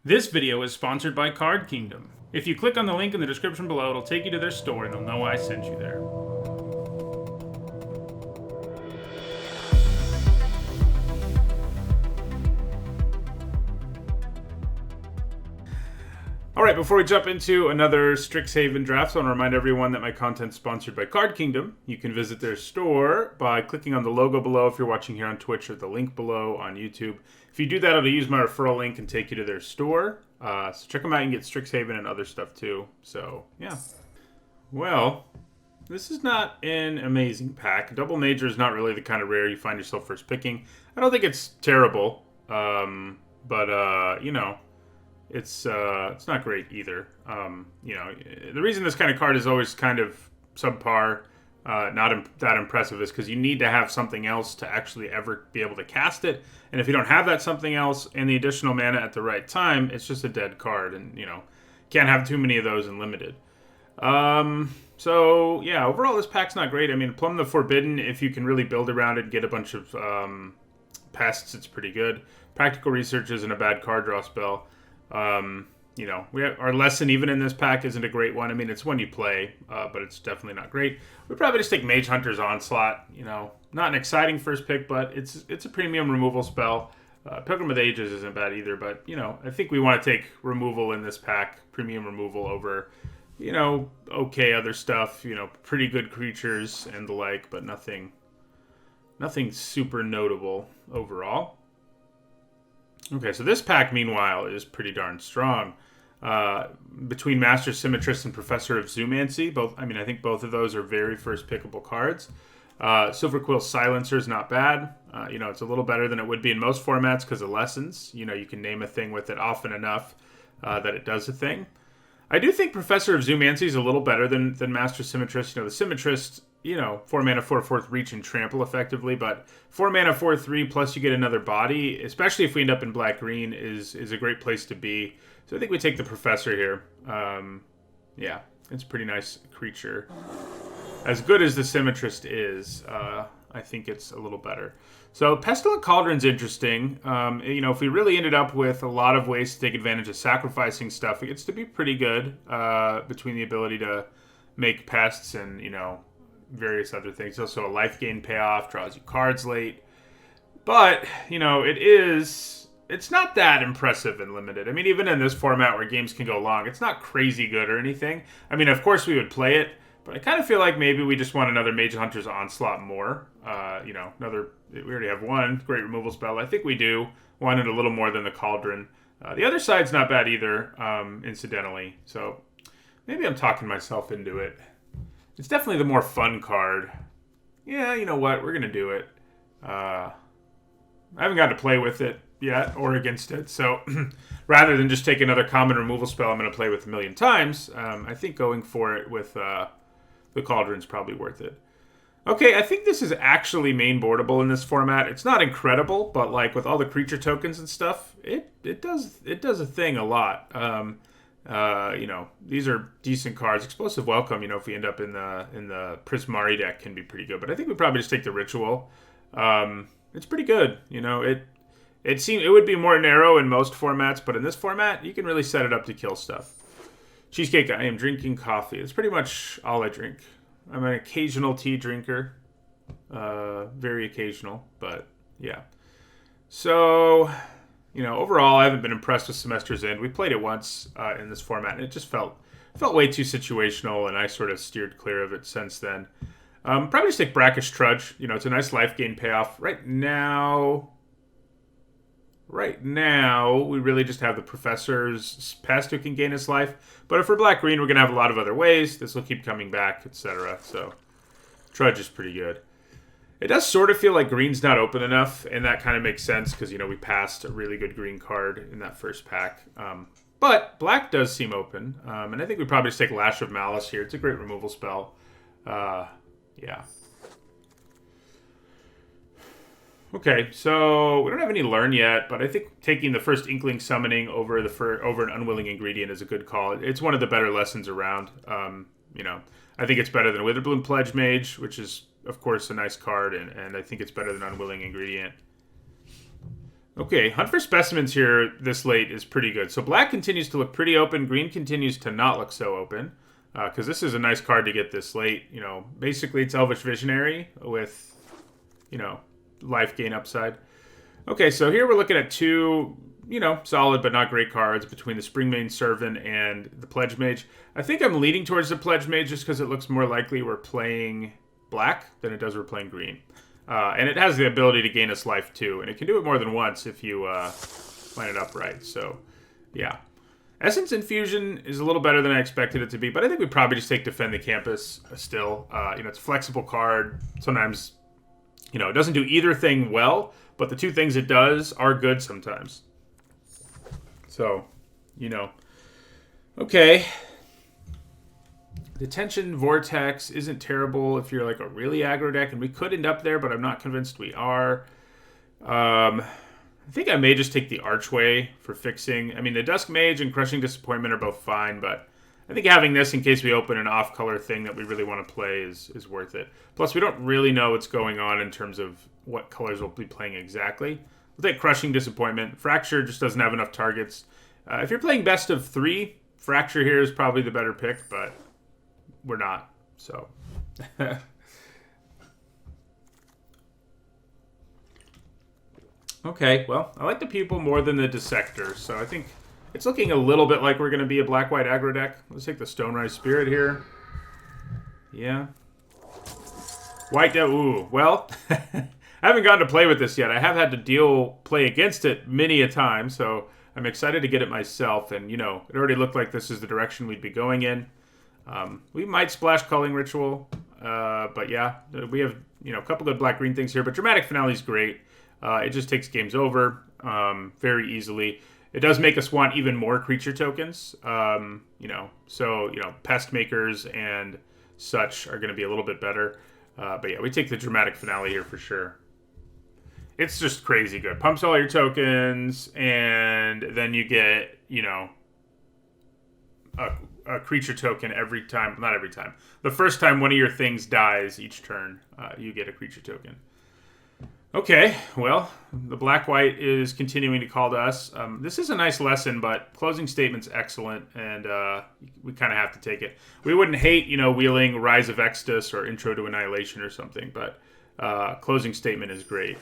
This video is sponsored by Card Kingdom. If you click on the link in the description below, it'll take you to their store and they'll know I sent you there. Alright, before we jump into another Strixhaven draft, I want to remind everyone that my content's sponsored by Card Kingdom. You can visit their store by clicking on the logo below if you're watching here on Twitch, or the link below on YouTube. If you do that, it'll use my referral link and take you to their store. So check them out and get Strixhaven and other stuff too. So, yeah. Well, this is not an amazing pack. Double Major is not really the kind of rare you find yourself first picking. I don't think it's terrible, but you know, it's not great either. You know, the reason this kind of card is always kind of subpar, not that impressive, is because you need to have something else to actually ever be able to cast it. And if you don't have that something else and the additional mana at the right time, it's just a dead card. And, you know, can't have too many of those in limited. So, yeah, overall this pack's not great. I mean, Plumb the Forbidden, if you can really build around it and get a bunch of pests, it's pretty good. Practical Research isn't a bad card draw spell. You know, our lesson even in this pack isn't a great one. I mean, it's one you play, but it's definitely not great. We'd probably just take Mage Hunter's Onslaught. You know, not an exciting first pick, but it's a premium removal spell. Pilgrim of the Ages isn't bad either, but, you know, I think we want to take removal in this pack, premium removal over, you know, okay other stuff, you know, pretty good creatures and the like, but nothing super notable overall. Okay, so this pack, meanwhile, is pretty darn strong. Between Master Symmetrist and Professor of Zoomancy, I think both of those are very first pickable cards. Silver Quill Silencer is not bad. You know, it's a little better than it would be in most formats because of lessons. You know, you can name a thing with it often enough that it does a thing. I do think Professor of Zoomancy is a little better than Master Symmetrist. You know, the Symmetrist, you know, 4 mana, 4/4 reach and trample effectively, but 4 mana, 4/3 plus you get another body, especially if we end up in black-green, is a great place to be. So I think we take the Professor here. Yeah, it's a pretty nice creature. As good as the Symmetrist is, I think it's a little better. So Pestilent Cauldron's interesting. You know, if we really ended up with a lot of ways to take advantage of sacrificing stuff, it gets to be pretty good between the ability to make pests and, you know, various other things. Also a life gain payoff, draws you cards late. But, you know, it's not that impressive and limited. I mean, even in this format where games can go long, it's not crazy good or anything. I mean, of course we would play it, but I kind of feel like maybe we just want another Mage Hunter's Onslaught more. You know, we already have one great removal spell. I think we do. Wanted a little more than the Cauldron. The other side's not bad either, incidentally. So maybe I'm talking myself into it. It's definitely the more fun card. Yeah, you know what? We're going to do it. I haven't got to play with it yet or against it. So rather than just take another common removal spell I'm going to play with a million times, I think going for it with the Cauldron's probably worth it. Okay, I think this is actually main boardable in this format. It's not incredible, but like with all the creature tokens and stuff, it does a thing a lot. You know, these are decent cards. Explosive Welcome, you know, if we end up in the Prismari deck, can be pretty good. But I think we probably just take the Ritual. It's pretty good. You know, it would be more narrow in most formats, but in this format, you can really set it up to kill stuff. Cheesecake, I am drinking coffee. It's pretty much all I drink. I'm an occasional tea drinker. Very occasional, but yeah. So, you know, overall, I haven't been impressed with Semester's End. We played it once in this format, and it just felt way too situational, and I sort of steered clear of it since then. Probably just take Brackish Trudge. You know, it's a nice life gain payoff. Right now, we really just have the Professor's Pest who can gain his life. But if we're black-green, we're going to have a lot of other ways. This will keep coming back, etc. So, Trudge is pretty good. It does sort of feel like green's not open enough, and that kind of makes sense because, you know, we passed a really good green card in that first pack. But black does seem open, and I think we probably just take Lash of Malice here. It's a great removal spell. Yeah. Okay, so we don't have any learn yet, but I think taking the first Inkling Summoning over an Unwilling Ingredient is a good call. It's one of the better lessons around. You know, I think it's better than Witherbloom Pledge Mage, which is, of course, a nice card, and I think it's better than Unwilling Ingredient. Okay, Hunt for Specimens here this late is pretty good. So black continues to look pretty open. Green continues to not look so open. Because this is a nice card to get this late. You know, basically it's Elvish Visionary with, you know, life gain upside. Okay, so here we're looking at two, you know, solid but not great cards between the Springmane Servant and the Pledge Mage. I think I'm leaning towards the Pledge Mage just because it looks more likely we're playing black than it does we're playing green. And it has the ability to gain us life too, and it can do it more than once if you line it up right. So, yeah. Essence Infusion is a little better than I expected it to be, but I think we probably just take Defend the Campus still. You know, it's a flexible card. Sometimes, you know, it doesn't do either thing well, but the two things it does are good sometimes. So, you know. Okay. Detention Vortex isn't terrible if you're like a really aggro deck, and we could end up there, but I'm not convinced we are. I think I may just take the Archway for fixing. I mean, the Dusk Mage and Crushing Disappointment are both fine, but I think having this in case we open an off-color thing that we really want to play is worth it. Plus, we don't really know what's going on in terms of what colors we'll be playing exactly. We'll take Crushing Disappointment. Fracture just doesn't have enough targets. If you're playing best of 3, Fracture here is probably the better pick, but we're not, so. Okay, well, I like the Pupil more than the Dissector, so I think it's looking a little bit like we're going to be a black-white aggro deck. Let's take the Stonerise Spirit here. Yeah. White, ooh, well, I haven't gotten to play with this yet. I have had to play against it many a time, so I'm excited to get it myself, and, you know, it already looked like this is the direction we'd be going in. We might splash Culling Ritual, but yeah, we have, you know, a couple good black-green things here, but Dramatic Finale is great. It just takes games over very easily. It does make us want even more creature tokens, you know, so, you know, Pest Makers and such are going to be a little bit better. But yeah, we take the Dramatic Finale here for sure. It's just crazy good. Pumps all your tokens, and then you get, you know, a creature token every time. Not every time. The first time one of your things dies each turn, you get a creature token. Okay, well, the black-white is continuing to call to us. This is a nice lesson, but Closing Statement's excellent, and we kind of have to take it. We wouldn't hate, you know, wheeling Rise of Extus or Intro to Annihilation or something, but Closing Statement is great.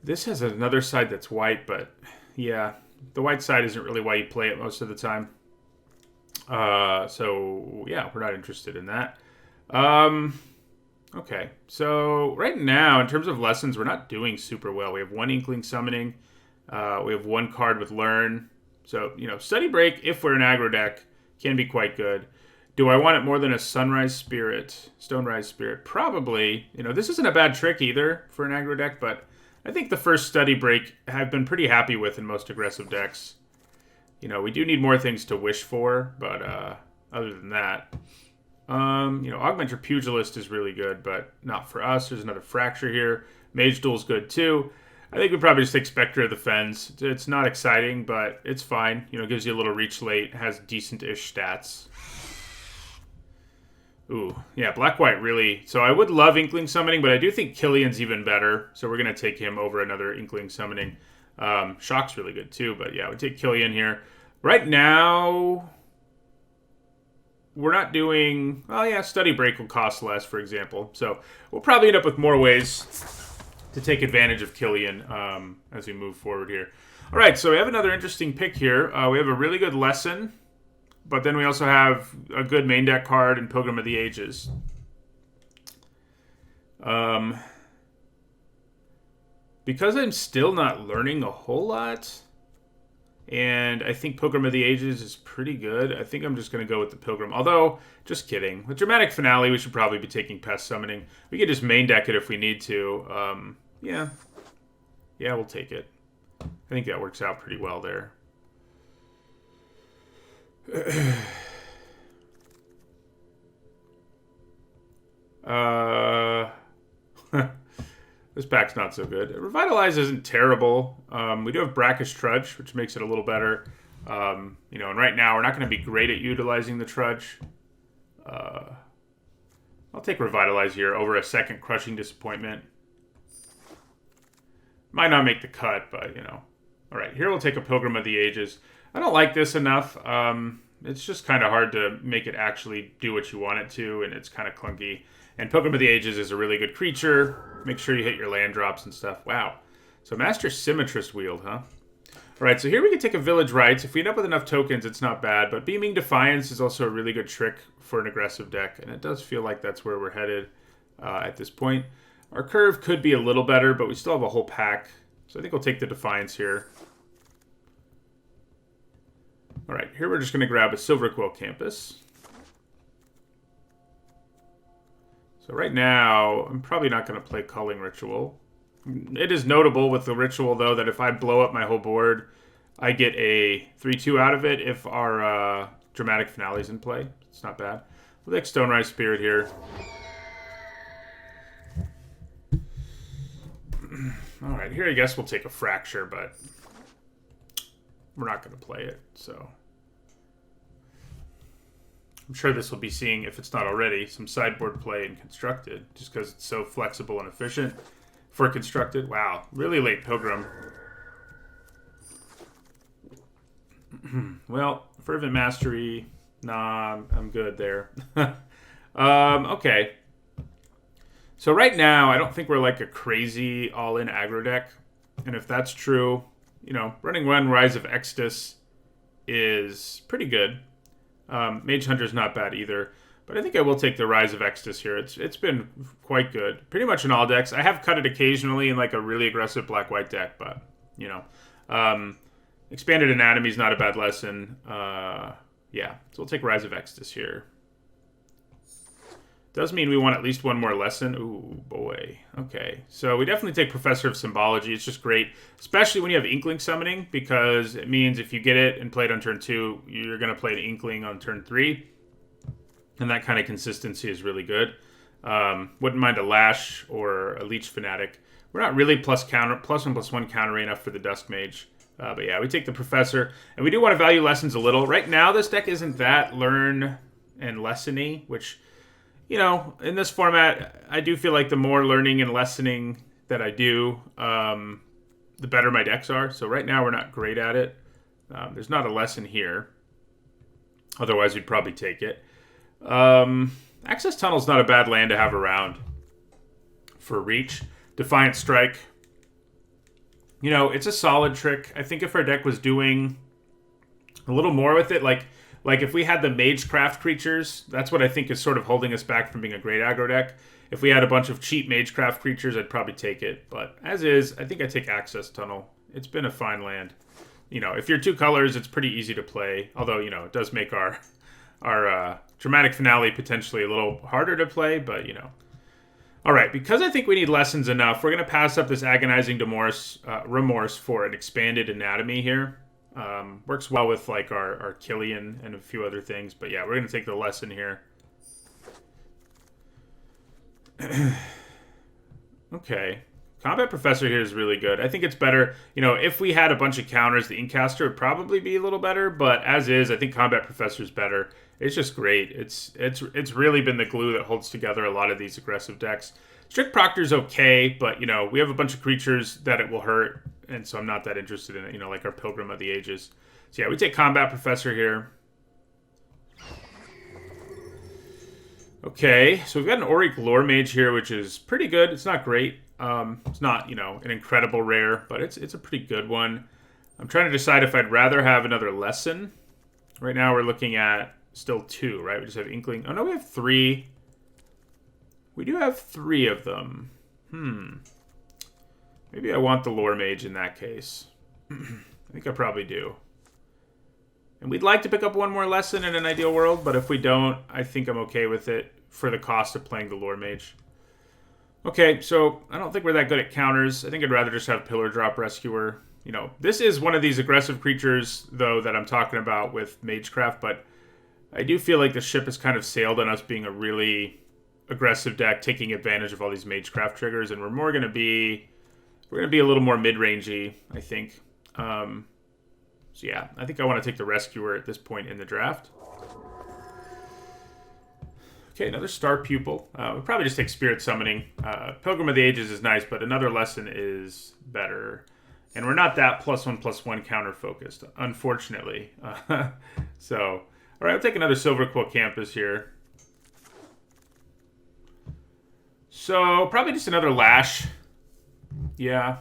This has another side that's white, but yeah, the white side isn't really why you play it most of the time. So, yeah, we're not interested in that. Okay, so right now, in terms of lessons, we're not doing super well. We have one Inkling Summoning. We have one card with Learn. So, you know, Study Break, if we're an aggro deck, can be quite good. Do I want it more than a Sunrise Spirit, Stonerise Spirit? Probably. You know, this isn't a bad trick either for an aggro deck, but I think the first Study Break I've been pretty happy with in most aggressive decks. You know, we do need more things to wish for, but other than that, you know, Augment Your Pugilist is really good, but not for us. There's another Fracture here. Mage Duel's good too. I think we probably just take Spectre of the Fens. It's not exciting, but it's fine. You know, gives you a little reach late, has decent-ish stats. Ooh, yeah, black-white really. So I would love Inkling Summoning, but I do think Killian's even better. So we're going to take him over another Inkling Summoning. Shock's really good too, but yeah, we take Killian here. Right now, we're not doing... Oh yeah, Study Break will cost less, for example. So we'll probably end up with more ways to take advantage of Killian as we move forward here. All right, so we have another interesting pick here. We have a really good lesson, but then we also have a good main deck card in Pilgrim of the Ages. Because I'm still not learning a whole lot, and I think Pilgrim of the Ages is pretty good, I think I'm just going to go with the Pilgrim. Although, just kidding. With Dramatic Finale, we should probably be taking Pest Summoning. We could just main deck it if we need to. Yeah, we'll take it. I think that works out pretty well there. This pack's not so good. Revitalize isn't terrible. We do have Brackish Trudge, which makes it a little better. You know, and right now we're not going to be great at utilizing the Trudge. I'll take Revitalize here over a second Crushing Disappointment. Might not make the cut, but, you know. All right, here we'll take a Pilgrim of the Ages. I don't like this enough. It's just kind of hard to make it actually do what you want it to, and it's kind of clunky. And Pilgrim of the Ages is a really good creature. Make sure you hit your land drops and stuff. Wow. So Master Symmetrist Wield, huh? All right, so here we can take a Village Rites. If we end up with enough tokens, it's not bad. But Beaming Defiance is also a really good trick for an aggressive deck. And it does feel like that's where we're headed at this point. Our curve could be a little better, but we still have a whole pack. So I think we'll take the Defiance here. All right, here we're just going to grab a Silver Quill Campus. So right now, I'm probably not going to play Culling Ritual. It is notable with the Ritual, though, that if I blow up my whole board, I get a 3-2 out of it if our Dramatic Finale is in play. It's not bad. We'll take Stonerise Spirit here. All right, here I guess we'll take a Fracture, but we're not going to play it, so... I'm sure this will be seeing, if it's not already, some sideboard play in Constructed, just because it's so flexible and efficient for Constructed. Wow, really late Pilgrim. Well, Fervent Mastery, nah, I'm good there. Okay. So right now, I don't think we're like a crazy all-in aggro deck. And if that's true, you know, running one Rise of Extus is pretty good. Mage Hunter's not bad either. But I think I will take the Rise of Extus here. It's been quite good. Pretty much in all decks. I have cut it occasionally in like a really aggressive black-white deck, but, you know. Expanded Anatomy is not a bad lesson. Yeah, so we'll take Rise of Extus here. Does mean we want at least one more lesson. Ooh, boy. Okay. So we definitely take Professor of Symbology. It's just great, especially when you have Inkling Summoning, because it means if you get it and play it on turn 2, you're going to play an Inkling on turn 3. And that kind of consistency is really good. Wouldn't mind a Lash or a Leech Fanatic. We're not really +1/+1 countering enough for the Dusk Mage. But yeah, we take the Professor. And we do want to value lessons a little. Right now, this deck isn't that learn and lesson-y, which... You know, in this format, I do feel like the more learning and lessening that I do, the better my decks are. So right now, we're not great at it. There's not a lesson here. Otherwise, we'd probably take it. Access Tunnel's not a bad land to have around for Reach. Defiant Strike. You know, it's a solid trick. I think if our deck was doing a little more with it, like if we had the Magecraft creatures, that's what I think is sort of holding us back from being a great aggro deck. If we had a bunch of cheap Magecraft creatures, I'd probably take it. But as is, I think I take Access Tunnel. It's been a fine land. You know, if you're 2 colors, it's pretty easy to play. Although, you know, it does make our Dramatic Finale potentially a little harder to play, but, you know. All right, because I think we need lessons enough, we're going to pass up this Agonizing Remorse for an Expanded Anatomy here. Works well with like our Killian and a few other things, but yeah, we're gonna take the lesson here. Okay, Combat Professor here is really good. I think it's better. You know, if we had a bunch of counters, the Inkcaster would probably be a little better, but as is, I think Combat Professor is better. It's just great. It's really been the glue that holds together a lot of these aggressive decks. Strict Proctor's okay, but you know, we have a bunch of creatures that it will hurt. And so I'm not that interested in it, you know, like our Pilgrim of the Ages. So yeah, we take Combat Professor here. Okay, so we've got an Auric Lore Mage here, which is pretty good. It's not great. It's not, you know, an incredible rare, but it's a pretty good one. I'm trying to decide if I'd rather have another lesson. Right now we're looking at still 2, right? We just have Inkling. Oh, no, we have 3. We do have 3 of them. Maybe I want the Lore Mage in that case. I think I probably do. And we'd like to pick up one more lesson in an ideal world, but if we don't, I think I'm okay with it for the cost of playing the Lore Mage. Okay, so I don't think we're that good at counters. I think I'd rather just have Pillar Drop Rescuer. You know, this is one of these aggressive creatures, though, that I'm talking about with Magecraft, but I do feel like the ship has kind of sailed on us being a really aggressive deck, taking advantage of all these Magecraft triggers, and we're going to be a little more mid-rangey, I think. So yeah, I think I want to take the Rescuer at this point in the draft. Okay, another Star Pupil. We'll probably just take Spirit Summoning. Pilgrim of the Ages is nice, but another lesson is better. And we're not that +1/+1 counter focused, unfortunately. So, all right, I'll take another Silver Quill Campus here. So, probably just another Lash. Yeah,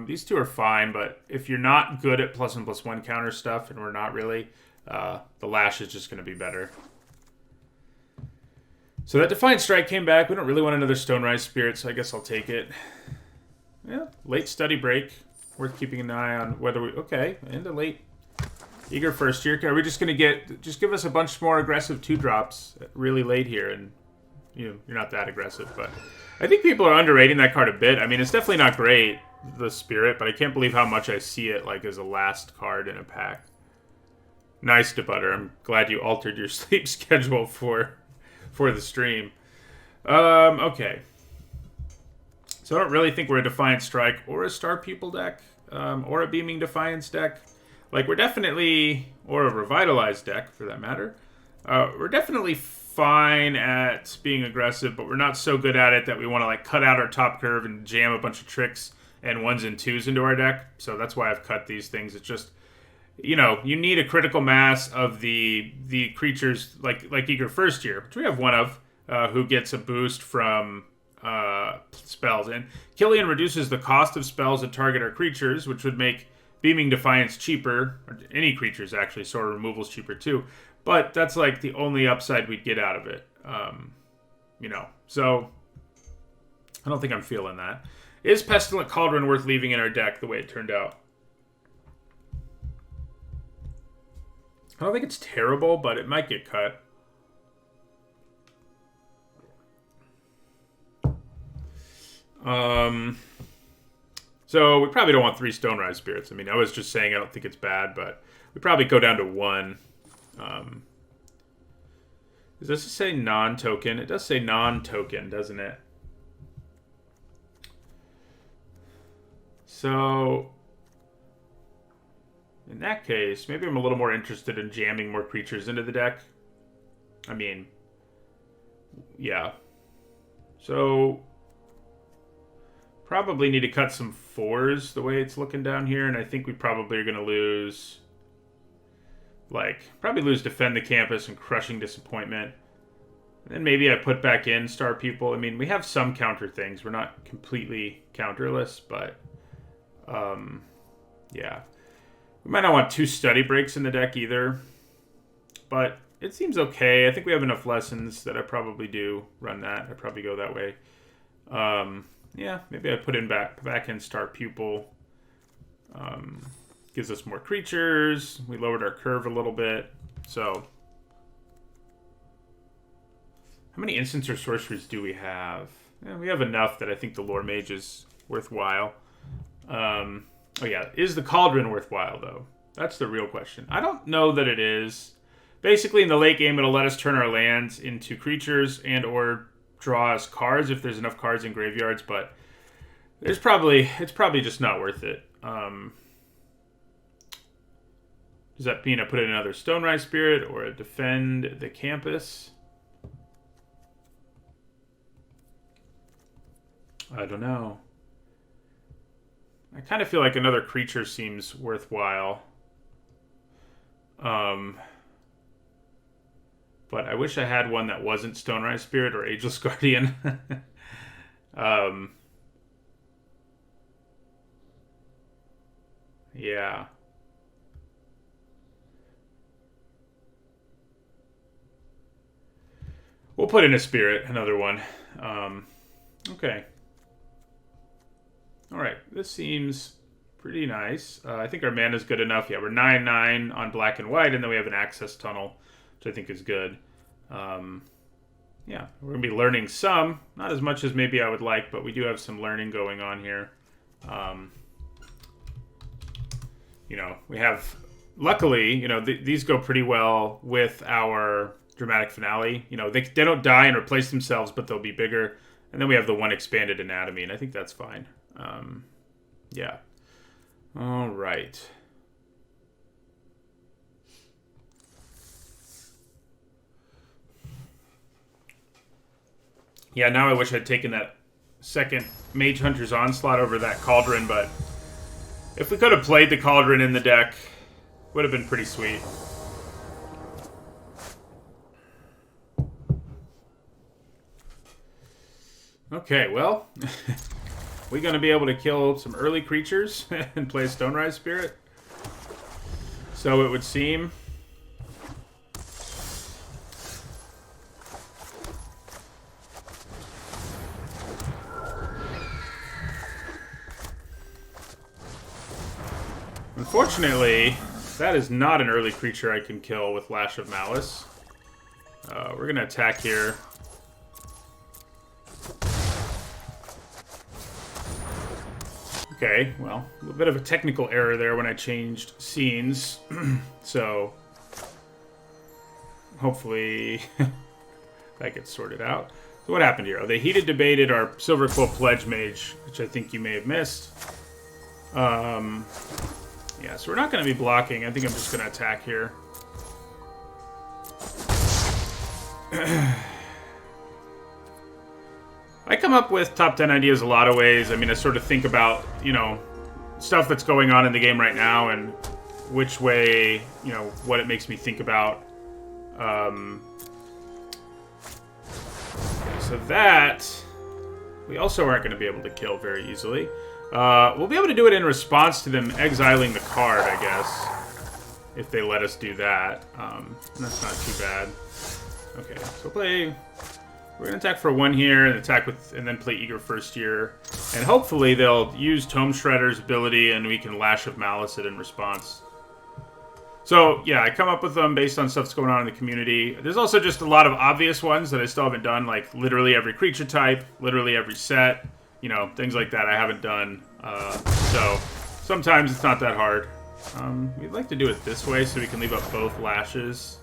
these two are fine, but if you're not good at +1/+1 counter stuff, and we're not really, the Lash is just going to be better. So that Defiant Strike came back. We don't really want another Stonerise Spirit, so I guess I'll take it. Yeah, late Study Break. Worth keeping an eye on whether we... Okay, into late Eager First Year. Are we just going to get... Just give us a bunch more aggressive 2-drops really late here, and you're not that aggressive, but... I think people are underrating that card a bit. I mean, it's definitely not great, the Spirit, but I can't believe how much I see it like as a last card in a pack. Nice, Debutter. I'm glad you altered your sleep schedule for the stream. Okay. So I don't really think we're a Defiant Strike or a Star Pupil deck, or a Beaming Defiance deck. Like, we're definitely, or a Revitalized deck, for that matter. We're definitely fine at being aggressive, but we're not so good at it that we want to, like, cut out our top curve and jam a bunch of tricks and 1s and 2s into our deck. So that's why I've cut these things. It's just... You know, you need a critical mass of the creatures like Eager First Year, which we have one of, who gets a boost from spells. And Killian reduces the cost of spells that target our creatures, which would make Beaming Defiance cheaper. Or any creatures, actually. Sword Removal's cheaper, too. But that's, like, the only upside we'd get out of it. You know, so I don't think I'm feeling that. Is Pestilent Cauldron worth leaving in our deck the way it turned out? I don't think it's terrible, but it might get cut. So we probably don't want 3 Stonerise Spirits. I mean, I was just saying I don't think it's bad, but we probably go down to 1. Does this say non-token? It does say non-token, doesn't it? So... in that case, maybe I'm a little more interested in jamming more creatures into the deck. I mean, yeah. So, probably need to cut some 4s the way it's looking down here. And I think we probably are going to lose, like, probably lose Defend the Campus and Crushing Disappointment. And then maybe I put back in Star Pupil. I mean, we have some counter things. We're not completely counterless, but, yeah. We might not want 2 Study Breaks in the deck either, but it seems okay. I think we have enough lessons that I probably do run that. I probably go that way. Yeah, maybe I put in back in Star Pupil. Gives us more creatures. We lowered our curve a little bit. So, how many instants or sorceries do we have? We have enough that I think the Lore Mage is worthwhile. Oh yeah, is the Cauldron worthwhile, though? That's the real question. I don't know that it is. Basically, in the late game, it'll let us turn our lands into creatures and or draw us cards if there's enough cards in graveyards, but it's probably just not worth it. Does that mean I put in another Stonerise Spirit or a Defend the Campus? I don't know. I kind of feel like another creature seems worthwhile. But I wish I had one that wasn't Stonerise Spirit or Ageless Guardian. Yeah. We'll put in a Spirit, another one. Okay. Alright, this seems pretty nice. I think our mana's good enough. Yeah, we're 9/9 on black and white, and then we have an access tunnel, which I think is good. Yeah, we're going to be learning some. Not as much as maybe I would like, but we do have some learning going on here. You know, we have... Luckily, you know, these go pretty well with our Dramatic Finale. You know, they don't die and replace themselves, but they'll be bigger. And then we have the 1 Expanded Anatomy, and I think that's fine. Yeah. All right. Yeah, now I wish I'd taken that second Mage Hunter's Onslaught over that Cauldron, but if we could have played the Cauldron in the deck, would have been pretty sweet. Okay, well, we gonna be able to kill some early creatures and play Stonerise Spirit? So it would seem. Unfortunately, that is not an early creature I can kill with Lash of Malice. We're gonna attack here. Okay, well, a little bit of a technical error there when I changed scenes. So, hopefully that gets sorted out. So what happened here? Oh, they heated debated our Silver Quill Pledge Mage, which I think you may have missed. Yeah, so we're not going to be blocking. I think I'm just going to attack here. I come up with top 10 ideas a lot of ways. I mean, I sort of think about, you know, stuff that's going on in the game right now and which way, you know, what it makes me think about. So that we also aren't going to be able to kill very easily. We'll be able to do it in response to them exiling the card, I guess, if they let us do that. That's not too bad. Okay, so we're gonna attack for 1 here and attack with, and then play Eager First Year, and hopefully they'll use Tome Shredder's ability, and we can Lash of Malice it in response. So yeah, I come up with them based on stuff that's going on in the community. There's also just a lot of obvious ones that I still haven't done, like literally every creature type, literally every set. You know, things like that I haven't done. So sometimes it's not that hard. We'd like to do it this way so we can leave up both lashes.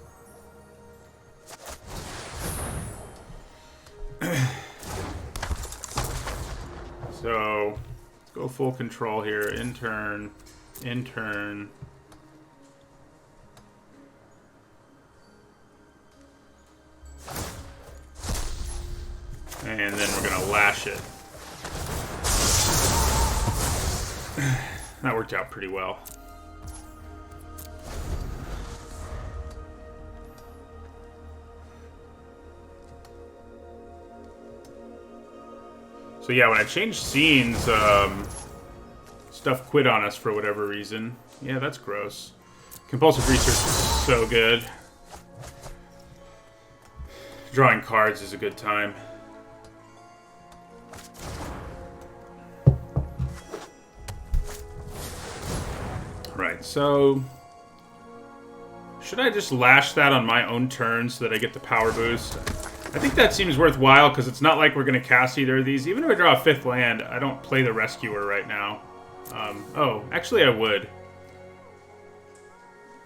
So let's go full control here. In turn. In turn. And then we're gonna lash it. That worked out pretty well. So yeah, when I changed scenes, stuff quit on us for whatever reason. Yeah, that's gross. Compulsive research is so good. Drawing cards is a good time. Right, so should I just lash that on my own turn so that I get the power boost? I think that seems worthwhile because it's not like we're going to cast either of these. Even if I draw a 5th land, I don't play the Rescuer right now. Oh, actually I would.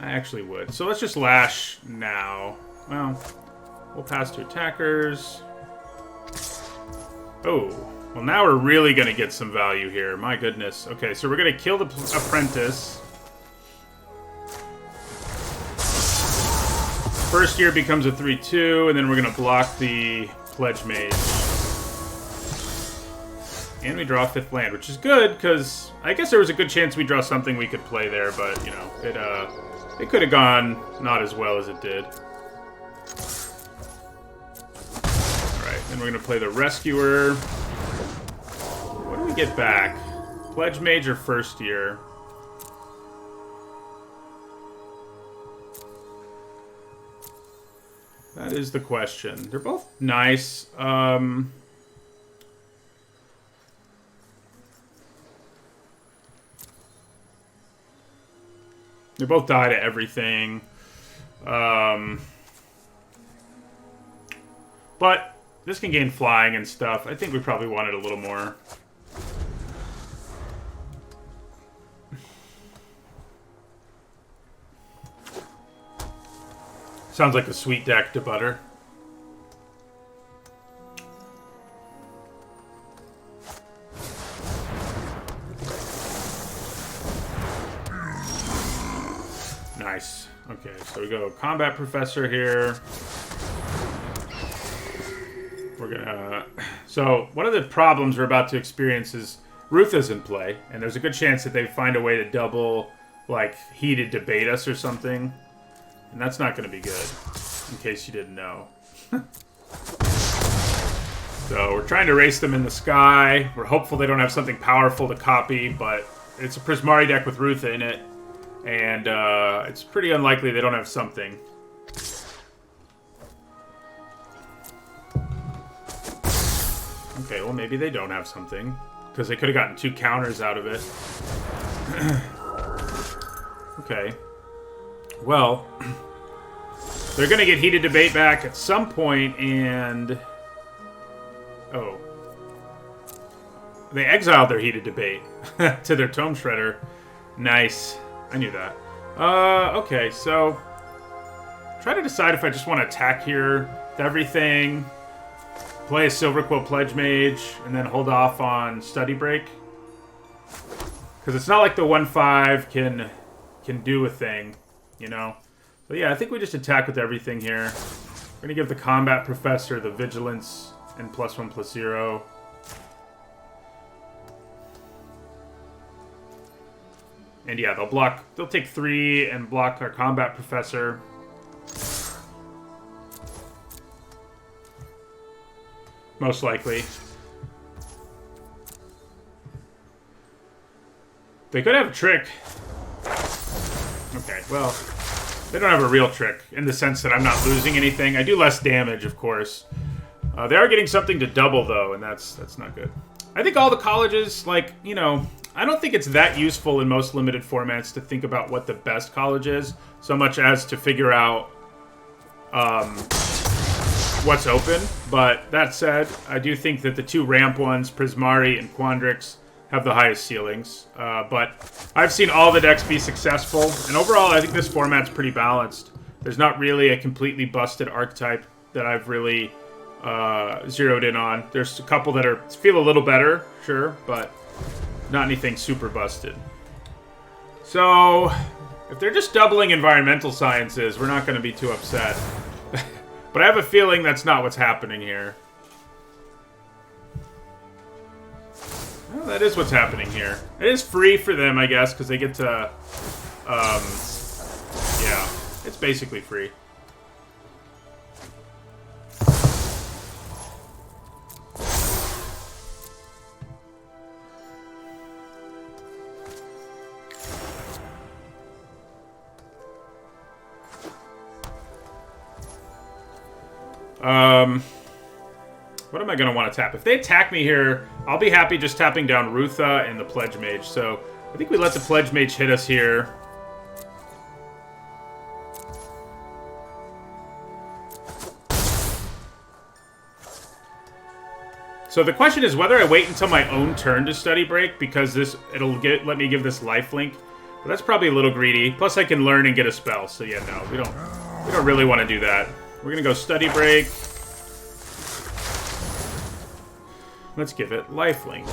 I actually would. So let's just lash now. Well, we'll pass to attackers. Oh, well now we're really going to get some value here. My goodness. Okay, so we're going to kill the Apprentice. First Year becomes a 3/2, and then we're going to block the Pledge Mage. And we draw a 5th land, which is good, because I guess there was a good chance we draw something we could play there, but, you know, it could have gone not as well as it did. Alright, then we're going to play the Rescuer. What do we get back? Pledge Mage or First Year? That is the question. They're both nice. They both die to everything. But this can gain flying and stuff. I think we probably wanted a little more. Sounds like a sweet deck to butter. Nice. Okay, so we go Combat Professor here. We're gonna... So, one of the problems we're about to experience is Rutha's in play, and there's a good chance that they find a way to double, like, heated debate us or something. And that's not going to be good, in case you didn't know. So, we're trying to race them in the sky. We're hopeful they don't have something powerful to copy, but it's a Prismari deck with Rutha in it. And it's pretty unlikely they don't have something. Okay, well, maybe they don't have something. Because they could have gotten 2 counters out of it. Okay. Well, they're going to get heated debate back at some point, and... Oh. They exiled their heated debate to their Tome Shredder. Nice. I knew that. Okay, so... Try to decide if I just want to attack here with everything... Play a Silver Quill Pledge Mage, and then hold off on Study Break. Because it's not like the 1/5 can do a thing, you know? So yeah, I think we just attack with everything here. We're going to give the Combat Professor the Vigilance and +1/+0. And yeah, they'll take 3 and block our Combat Professor. Most likely. They could have a trick. Okay, well, they don't have a real trick in the sense that I'm not losing anything. I do less damage, of course. They are getting something to double, though, and that's not good. I think all the colleges, like, you know, I don't think it's that useful in most limited formats to think about what the best college is, so much as to figure out what's open. But that said, I do think that the 2 ramp ones, Prismari and Quandrix, have the highest ceilings. But I've seen all the decks be successful, and overall I think this format's pretty balanced. There's not really a completely busted archetype that I've really zeroed in on. There's a couple that feel a little better, sure, but not anything super busted. So, if they're just doubling environmental sciences, we're not going to be too upset. But I have a feeling that's not what's happening here. Well, that is what's happening here. It is free for them, I guess, because they get to... yeah, it's basically free. What am I going to want to tap? If they attack me here, I'll be happy just tapping down Rutha and the Pledge Mage. So I think we let the Pledge Mage hit us here. So the question is whether I wait until my own turn to Study Break, because it'll let me give this lifelink. But that's probably a little greedy. Plus I can learn and get a spell. So yeah, no, we don't really want to do that. We're going to go Study Break. Let's give it lifelink.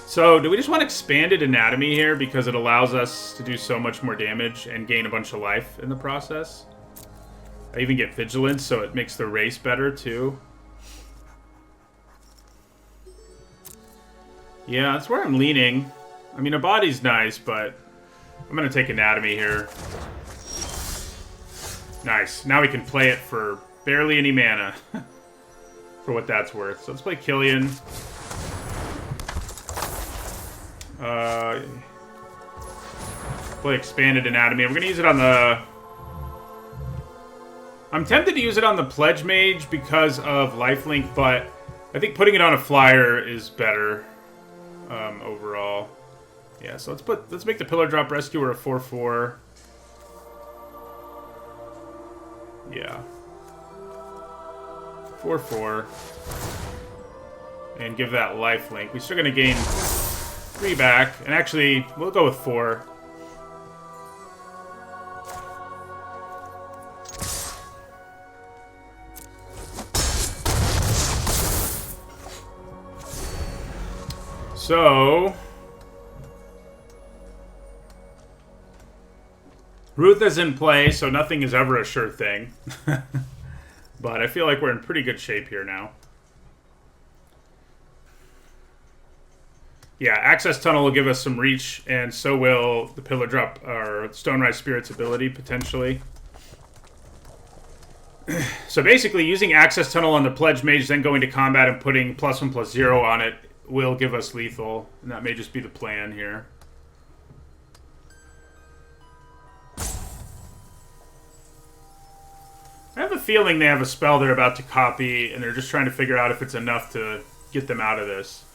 So, do we just want Expanded Anatomy here because it allows us to do so much more damage and gain a bunch of life in the process? I even get Vigilance, so it makes the race better, too. Yeah, that's where I'm leaning. I mean, a body's nice, but I'm going to take Anatomy here. Nice. Now we can play it for barely any mana. For what that's worth. So let's play Killian. Play Expanded Anatomy. We're going to use it on the... I'm tempted to use it on the Pledge Mage because of lifelink, but I think putting it on a flyer is better overall. Yeah, so let's make the Pillar Drop Rescuer a 4/4. Yeah. 4/4. And give that lifelink. We're still going to gain 3 back. And actually, we'll go with 4. So... Ruth is in play, so nothing is ever a sure thing. But I feel like we're in pretty good shape here now. Yeah, Access Tunnel will give us some reach, and so will the Pillar Drop, or Stonerise Spirit's ability, potentially. So basically, using Access Tunnel on the Pledge Mage, then going to combat and putting +1/+0 on it will give us lethal, and that may just be the plan here. I have a feeling they have a spell they're about to copy, and they're just trying to figure out if it's enough to get them out of this.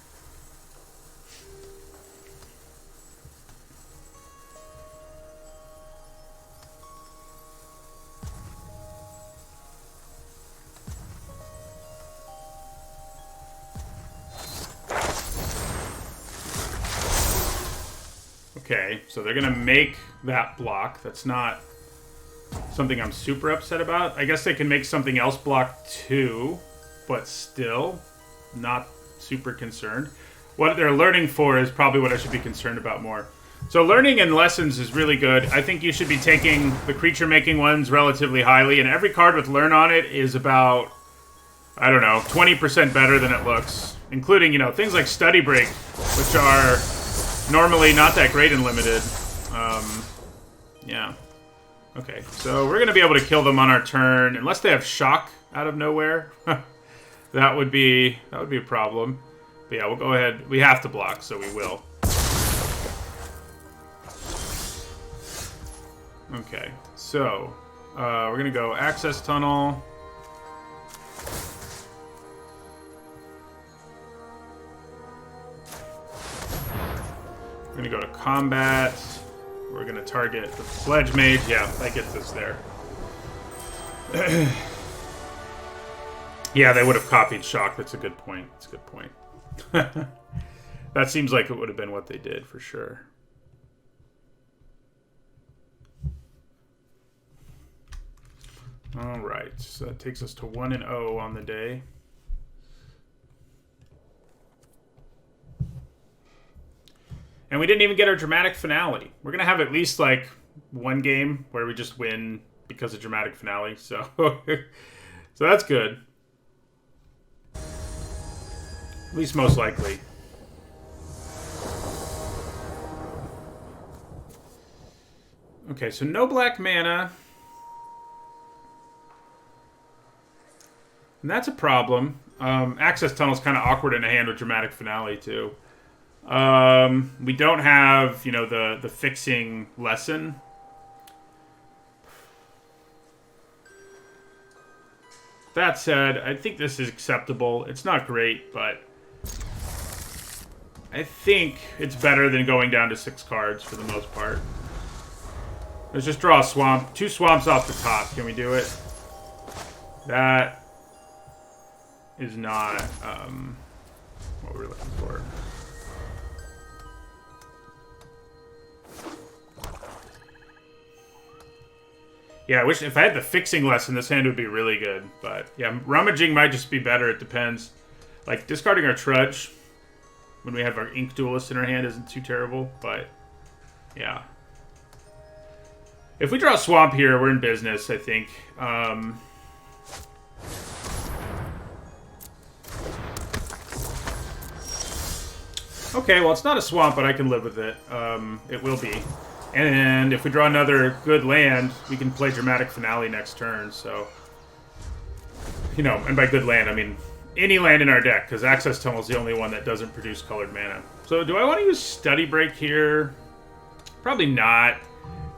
Okay, so they're going to make that block. That's not something I'm super upset about. I guess they can make something else block too, but still not super concerned. What they're learning for is probably what I should be concerned about more. So learning and lessons is really good. I think you should be taking the creature making ones relatively highly, and every card with learn on it is about, I don't know, 20% better than it looks, including, you know, things like Study Break, which are normally not that great in limited. Yeah. Okay, so we're going to be able to kill them on our turn, unless they have shock out of nowhere. that would be a problem. But yeah, we'll go ahead. We have to block, so we will. Okay, so we're going to go Access Tunnel. We're going to go to combat. We're going to target the Pledge Mage. Yeah, that gets us there. Yeah, they would have copied Shock. That's a good point. That's a good point. That seems like it would have been what they did, for sure. All right, so that takes us to 1-0 on the day. And we didn't even get our dramatic finale. We're going to have at least, like, one game where we just win because of dramatic finale. So, so that's good. At least most likely. Okay, so no black mana. And that's a problem. Access Tunnel's kind of awkward in a hand with dramatic finale, too. We don't have, you know, the fixing lesson. That said, I think this is acceptable. It's not great, but I think it's better than going down to 6 cards for the most part. Let's just draw a swamp. 2 swamps off the top. Can we do it? That is not what we're looking for. Yeah, I wish if I had the fixing lesson, this hand would be really good. But yeah, rummaging might just be better. It depends. Like discarding our Trudge when we have our Ink Duelist in our hand isn't too terrible. But yeah, if we draw a swamp here, we're in business, I think. Okay, well, it's not a swamp, but I can live with it. It will be. And if we draw another good land, we can play Dramatic Finale next turn, so... You know, and by good land, I mean any land in our deck, because Access Tunnel is the only one that doesn't produce colored mana. So do I want to use Study Break here? Probably not.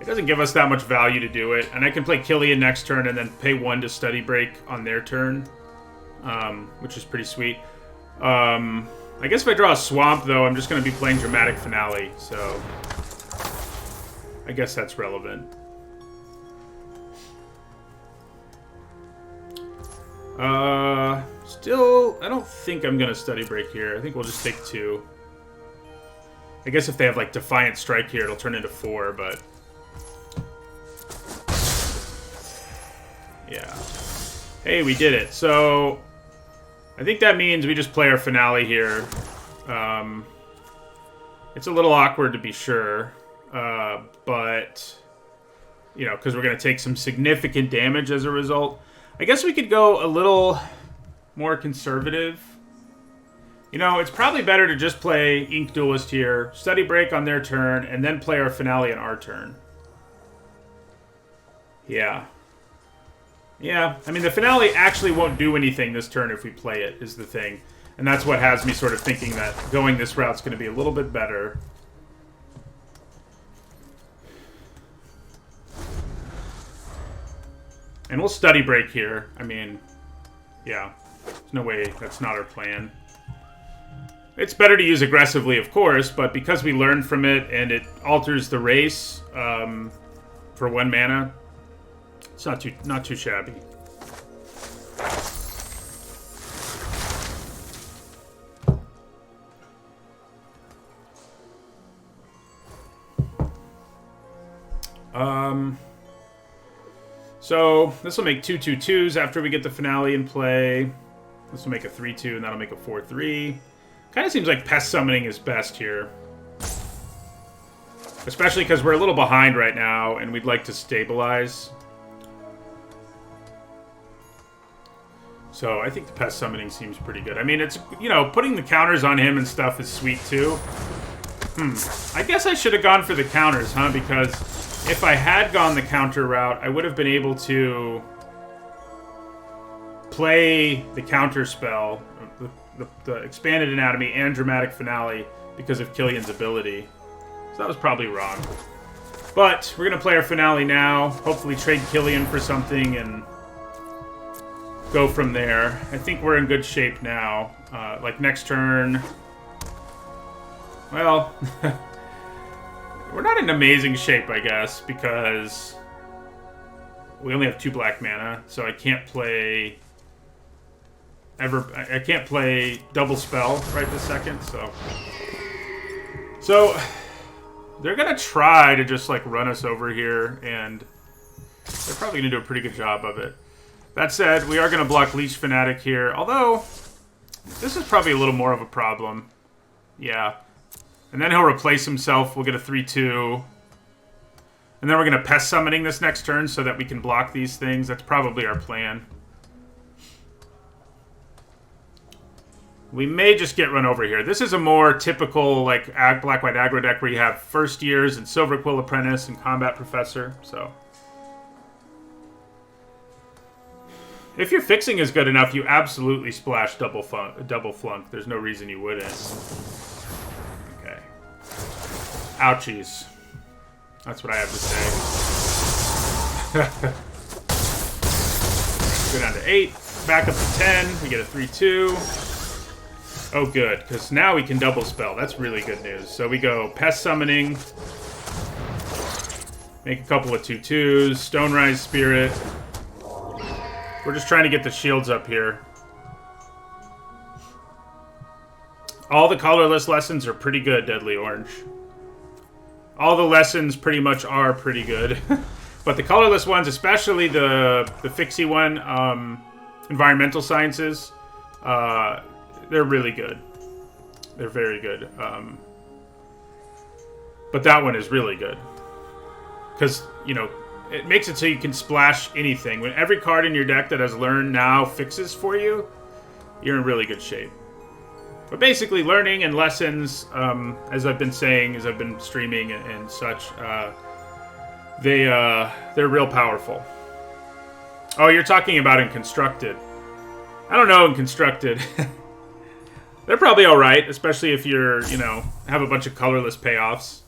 It doesn't give us that much value to do it. And I can play Killian next turn and then pay 1 to Study Break on their turn, which is pretty sweet. I guess if I draw a Swamp, though, I'm just going to be playing Dramatic Finale, so... I guess that's relevant. Still, I don't think I'm going to Study Break here. I think we'll just take 2. I guess if they have, like, Defiant Strike here, it'll turn into 4, but... Yeah. Hey, we did it. So, I think that means we just play our Finale here. It's a little awkward to be sure. But, you know, because we're going to take some significant damage as a result. I guess we could go a little more conservative You know, it's probably better to just play Ink Duelist here, Study Break on their turn, and then play our finale on our turn. Yeah. Yeah, I mean, the finale actually won't do anything this turn if we play it, is the thing. And that's what has me sort of thinking that going this route's going to be a little bit better. And we'll Study Break here. I mean, yeah. There's no way that's not our plan. It's better to use aggressively, of course, but because we learned from it and it alters the race for 1 mana, it's not too shabby. So this will make 2/2/2s after we get the finale in play. This will make a 3/2, and that'll make a 4/3. Kind of seems like Pest Summoning is best here. Especially because we're a little behind right now, and we'd like to stabilize. So I think the Pest Summoning seems pretty good. I mean, it's, you know, putting the counters on him and stuff is sweet, too. I guess I should have gone for the counters, huh? Because if I had gone the counter route, I would have been able to play the counter spell, the Expanded Anatomy and Dramatic Finale because of Killian's ability. So that was probably wrong. But we're going to play our finale now. Hopefully trade Killian for something and go from there. I think we're in good shape now. Like next turn... Well... We're not in amazing shape, I guess, because we only have 2 black mana, so I can't play I can't play double spell right this second, so they're gonna try to just like run us over here, and they're probably gonna do a pretty good job of it. That said, we are gonna block Leech Fanatic here, although this is probably a little more of a problem. Yeah. And then he'll replace himself. We'll get a 3/2. And then we're going to Pest Summoning this next turn so that we can block these things. That's probably our plan. We may just get run over here. This is a more typical like black-white aggro deck where you have First Years and Silverquill Apprentice and Combat Professor. So if your fixing is good enough, you absolutely splash double flunk. There's no reason you wouldn't. Ouchies. That's what I have to say. Go down to 8. Back up to 10. We get a 3/2. Oh, good. Because now we can double spell. That's really good news. So we go Pest Summoning. Make a couple of 2/2s. Stonerise Spirit. We're just trying to get the shields up here. All the colorless lessons are pretty good, Deadly Orange. All the lessons pretty much are pretty good. But the colorless ones, especially the fixie one, Environmental Sciences, they're really good. They're very good. But that one is really good. Because, you know, it makes it so you can splash anything. When every card in your deck that has Learn now fixes for you, you're in really good shape. But basically, learning and lessons, as I've been saying, as I've been streaming and such, they're real powerful. Oh, you're talking about in Constructed. I don't know in Constructed. They're probably all right, especially if you're, you know, have a bunch of colorless payoffs.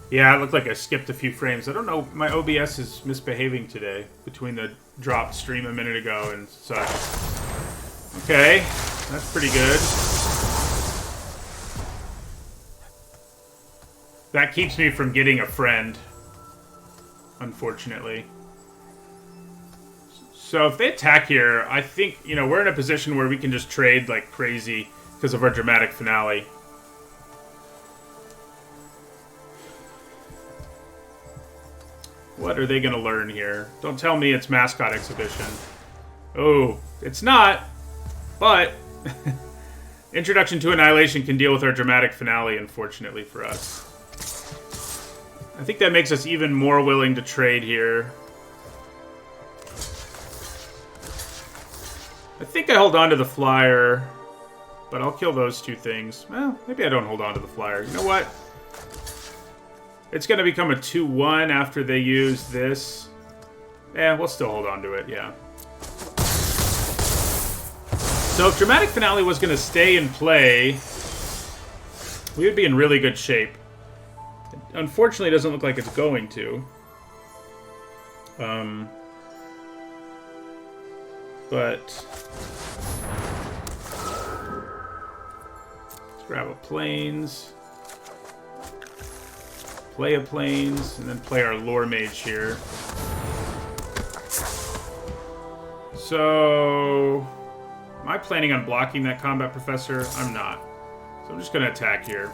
Yeah, it looked like I skipped a few frames. I don't know, my OBS is misbehaving today between the dropped stream a minute ago and such. Okay, that's pretty good. That keeps me from getting a friend, unfortunately. So if they attack here, I think, you know, we're in a position where we can just trade like crazy because of our dramatic finale. What are they going to learn here? Don't tell me it's Mascot Exhibition. Oh, it's not. But Introduction to Annihilation can deal with our dramatic finale, unfortunately for us. I think that makes us even more willing to trade here. I think I hold on to the flyer, but I'll kill those two things. Well, maybe I don't hold on to the flyer. You know what? It's going to become a 2-1 after they use this. Yeah, we'll still hold on to it, yeah. So if Dramatic Finale was going to stay in play, we would be in really good shape. Unfortunately, it doesn't look like it's going to. But let's grab a Plains, play a Plains, and then play our Lore Mage here. So, am I planning on blocking that Combat Professor? I'm not. So I'm just going to attack here.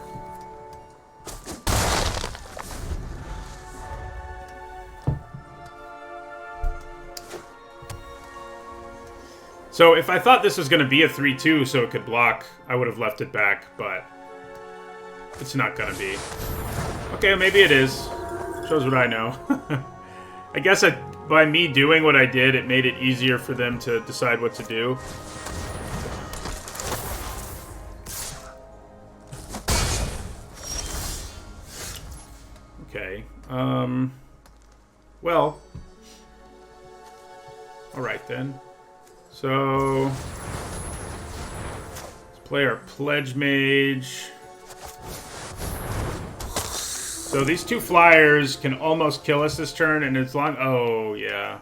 So if I thought this was going to be a 3-2 so it could block, I would have left it back, but it's not going to be. Okay, maybe it is. Shows what I know. I guess by me doing what I did, it made it easier for them to decide what to do. Okay. Well. Alright then. So, let's play our Pledge Mage. So these two flyers can almost kill us this turn, and as long... Oh, yeah.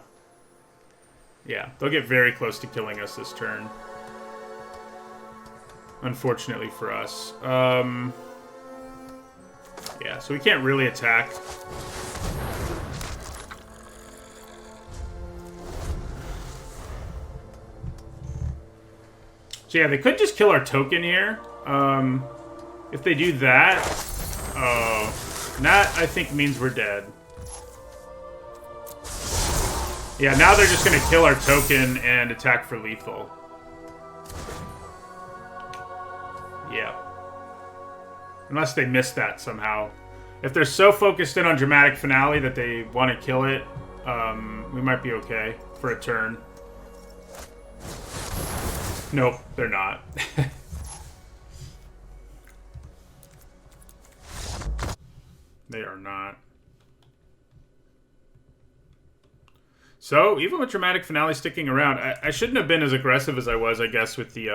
Yeah, they'll get very close to killing us this turn. Unfortunately for us. Yeah, so we can't really attack. So yeah, they could just kill our token here. If they do that... Oh... That, I think, means we're dead. Yeah, now they're just going to kill our token and attack for lethal. Yeah. Unless they miss that somehow. If they're so focused in on Dramatic Finale that they want to kill it, we might be okay for a turn. Nope, they're not. They are not. So, even with Dramatic Finale sticking around, I shouldn't have been as aggressive as I was, I guess, with the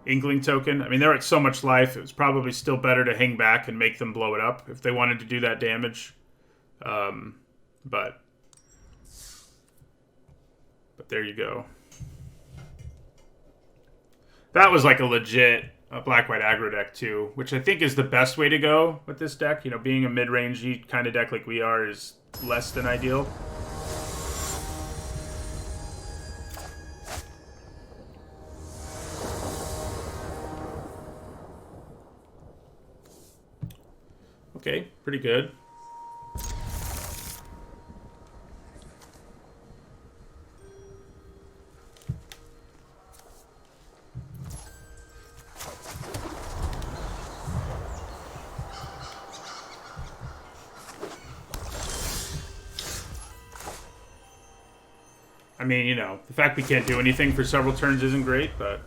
Inkling token. I mean, they're at so much life, it was probably still better to hang back and make them blow it up if they wanted to do that damage. But there you go. That was like a legit black-white aggro deck, too, which I think is the best way to go with this deck. You know, being a mid-rangey kind of deck like we are is less than ideal. Okay, pretty good. I mean, you know, the fact we can't do anything for several turns isn't great, but...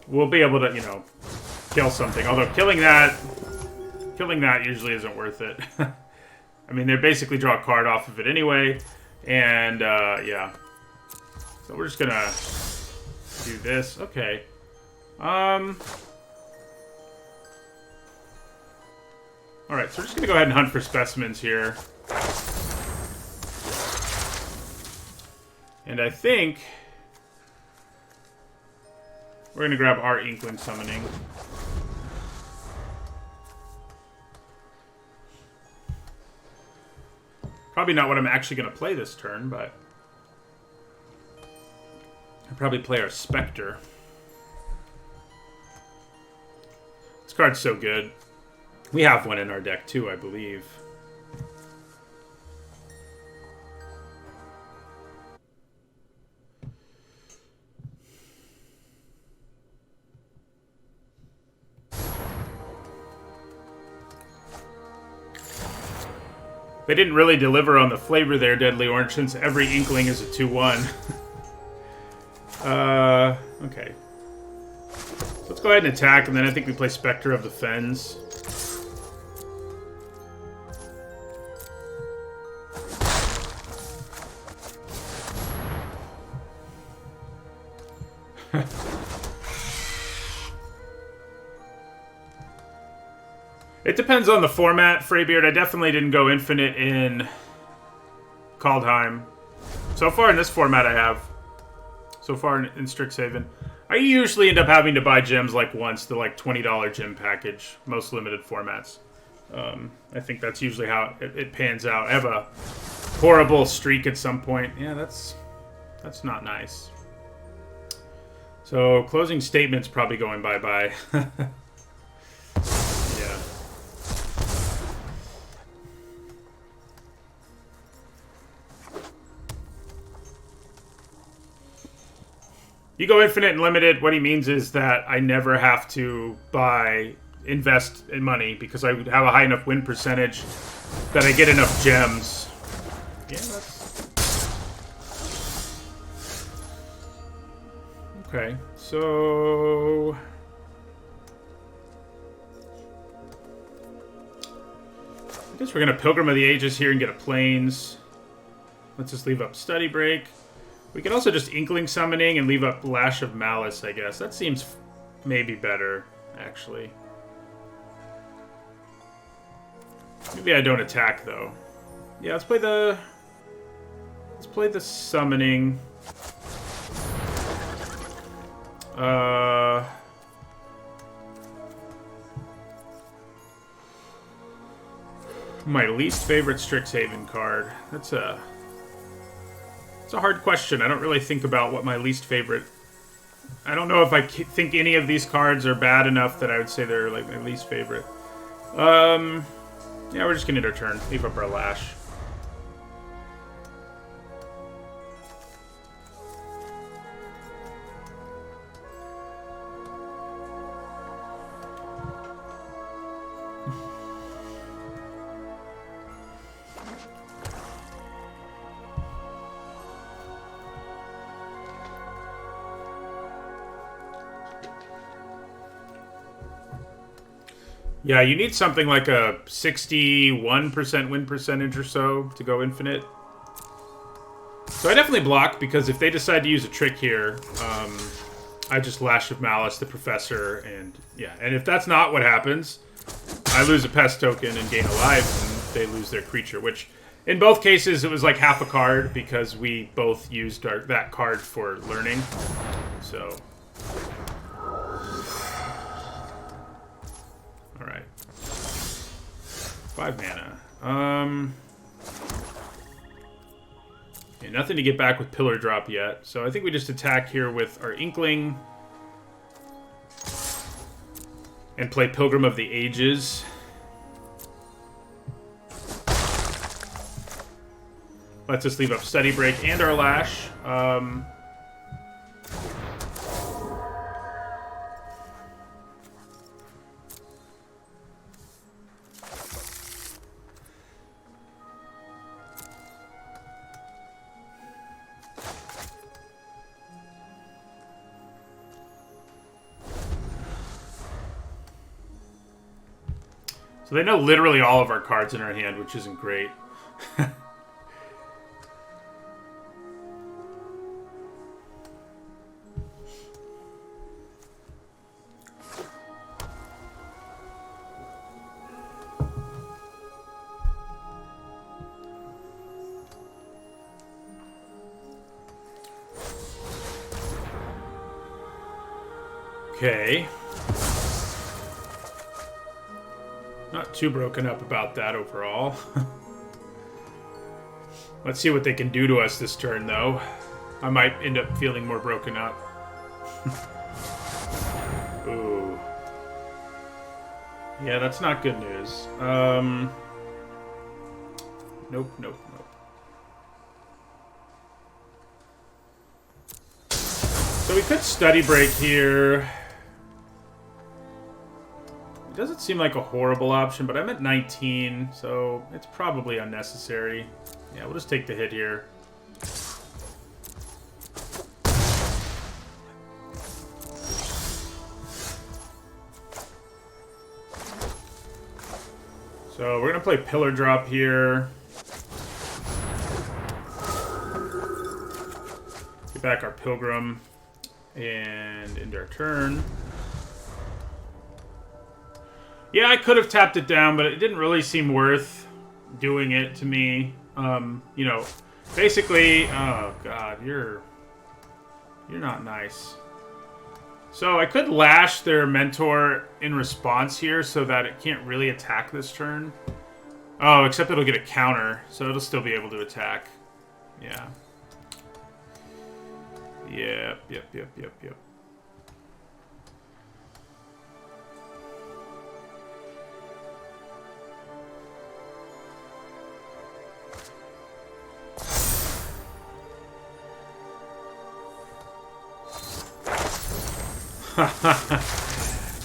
we'll be able to, you know, kill something. Although killing that usually isn't worth it. I mean, they basically draw a card off of it anyway. And, yeah. So we're just gonna do this. Okay. Alright, so we're just going to go ahead and hunt for specimens here. And I think we're going to grab our Inkling Summoning. Probably not what I'm actually going to play this turn, but I'll probably play our Spectre. This card's so good. We have one in our deck too, I believe. They didn't really deliver on the flavor there, Deadly Orange, since every Inkling is a 2-1. Okay. So let's go ahead and attack, and then I think we play Spectre of the Fens. It depends on the format, Freybeard. I definitely didn't go infinite in Kaldheim. So far in this format I have. So far in Strixhaven. I usually end up having to buy gems like once, the like $20 gem package. Most limited formats. I think that's usually how it pans out. I have a horrible streak at some point. Yeah, that's not nice. So closing statement's probably going bye-bye. You go infinite and limited, what he means is that I never have to invest in money because I would have a high enough win percentage that I get enough gems. Yeah, that's... Okay, so... I guess we're going to Pilgrim of the Ages here and get a Plains. Let's just leave up Study Break. We can also just Inkling Summoning and leave up Lash of Malice, I guess. That seems maybe better, actually. Maybe I don't attack, though. Yeah, let's play the Summoning. My least favorite Strixhaven card. It's a hard question. I don't really think about what my least favorite... I don't know if I think any of these cards are bad enough that I would say they're like my least favorite. Yeah, we're just gonna end our turn. Leave up our Lash. Yeah, you need something like a 61% win percentage or so to go infinite. So I definitely block, because if they decide to use a trick here, I just Lash of Malice the Professor, and yeah. And if that's not what happens, I lose a Pest token and gain a life, and they lose their creature, which in both cases it was like half a card, because we both used that card for learning. So... Alright. 5 mana. Yeah, nothing to get back with Pillar Drop yet. So I think we just attack here with our Inkling. And play Pilgrim of the Ages. Let's just leave up Study Break and our Lash. So they know literally all of our cards in our hand, which isn't great. Okay. Not too broken up about that overall. Let's see what they can do to us this turn, though. I might end up feeling more broken up. Ooh. Yeah, that's not good news. Nope, nope, nope. So we could study break here. It doesn't seem like a horrible option, but I'm at 19, so it's probably unnecessary. Yeah, we'll just take the hit here. So we're going to play Pillar Drop here. Get back our Pilgrim and end our turn. Yeah, I could have tapped it down, but it didn't really seem worth doing it to me. You know, basically, oh god, you're not nice. So I could lash their Mentor in response here so that it can't really attack this turn. Oh, except it'll get a counter, so it'll still be able to attack. Yeah. Yep.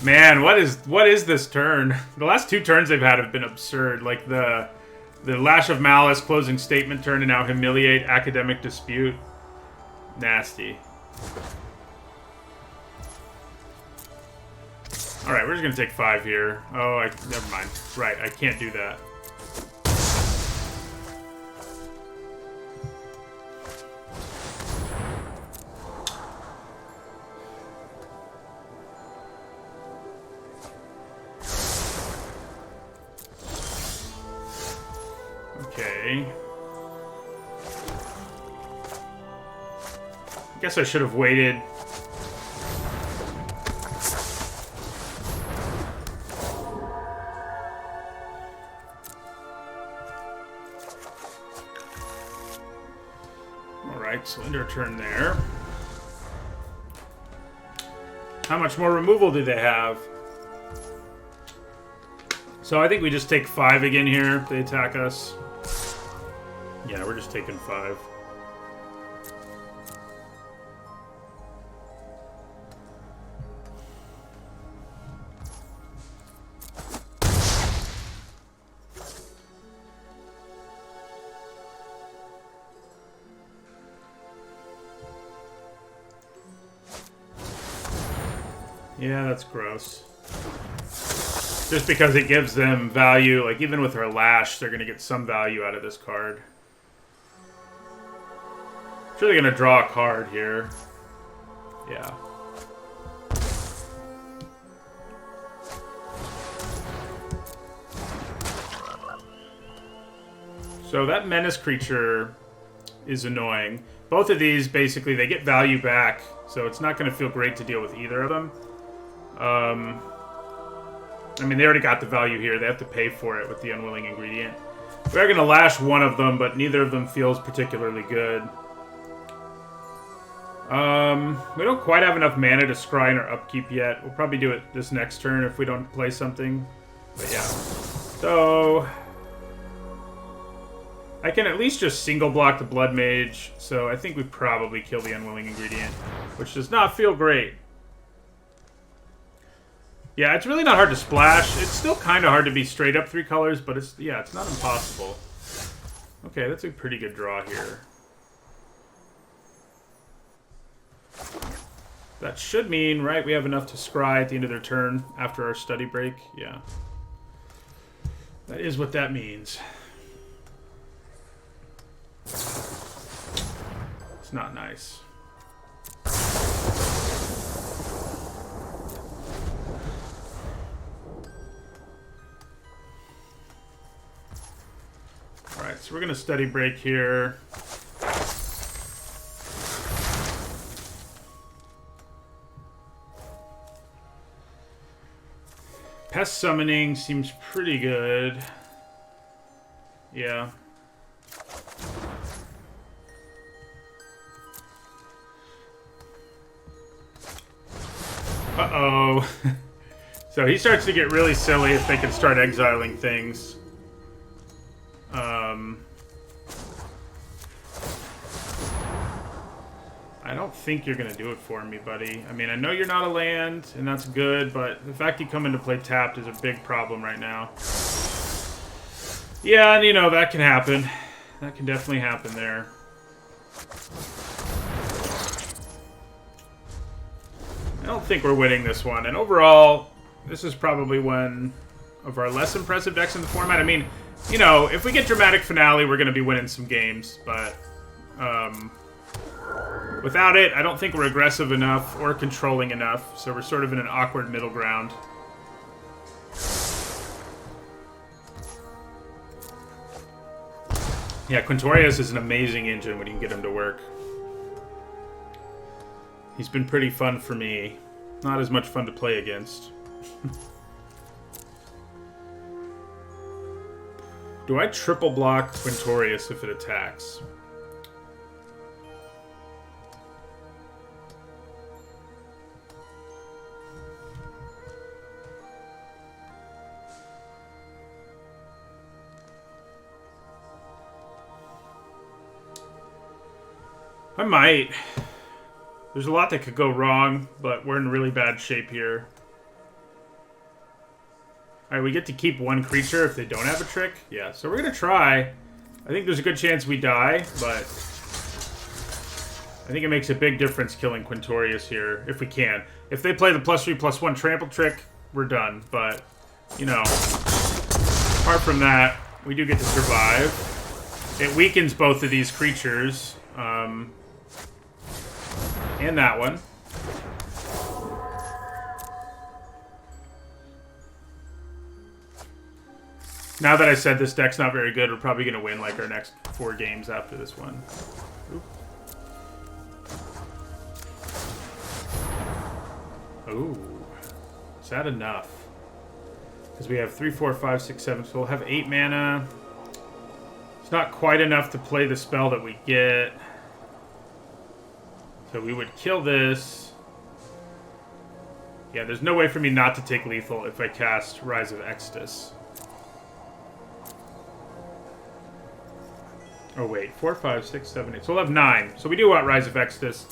Man, what is this turn? The last two turns they've had have been absurd. Like the Lash of Malice closing statement turn and now Humiliate Academic Dispute. Nasty. Alright, we're just gonna take 5 here. Oh, never mind. Right, I can't do that. Okay. I guess I should have waited. Alright, so end our turn there. How much more removal do they have? So I think we just take 5 again here if they attack us. Yeah, we're just taking 5. Yeah, that's gross. Just because it gives them value, like even with our Lash, they're going to get some value out of this card. Sure, they're going to draw a card here. Yeah. So that Menace creature is annoying. Both of these, basically, they get value back, so it's not going to feel great to deal with either of them. I mean, they already got the value here. They have to pay for it with the Unwilling Ingredient. We're going to Lash one of them, but neither of them feels particularly good. We don't quite have enough mana to scry in our upkeep yet. We'll probably do it this next turn if we don't play something. But yeah. So I can at least just single block the Blood Mage, so I think we probably kill the Unwilling Ingredient, which does not feel great. Yeah, it's really not hard to splash. It's still kind of hard to be straight up 3 colors, but it's not impossible. Okay, that's a pretty good draw here. That should mean, right, we have enough to scry at the end of their turn after our study break. Yeah. That is what that means. It's not nice. Alright, so we're going to study break here. Pest Summoning seems pretty good. Yeah. Uh-oh. So he starts to get really silly if they can start exiling things. I don't think you're going to do it for me, buddy. I mean, I know you're not a land, and that's good, but the fact you come into play tapped is a big problem right now. Yeah, and you know, that can happen. That can definitely happen there. I don't think we're winning this one, and overall, this is probably one of our less impressive decks in the format. I mean, you know, if we get Dramatic Finale, we're going to be winning some games, but without it, I don't think we're aggressive enough or controlling enough, so we're sort of in an awkward middle ground. Yeah, Quintorius is an amazing engine when you can get him to work. He's been pretty fun for me. Not as much fun to play against. Do I triple block Quintorius if it attacks? I might. There's a lot that could go wrong, but we're in really bad shape here. Alright, we get to keep one creature if they don't have a trick. Yeah, so we're going to try. I think there's a good chance we die, but I think it makes a big difference killing Quintorius here, if we can. If they play the +3/+1 trample trick, we're done. But, you know, apart from that, we do get to survive. It weakens both of these creatures. And that one. Now that I said this deck's not very good, we're probably going to win like our next 4 games after this one. Oop. Ooh. Is that enough? Because we have 3, 4, 5, 6, 7, so we'll have 8 mana. It's not quite enough to play the spell that we get. So we would kill this. Yeah, there's no way for me not to take lethal if I cast Rise of Exodus. Oh wait, 4, 5, 6, 7, 8. So we'll have 9. So we do want Rise of Exodus.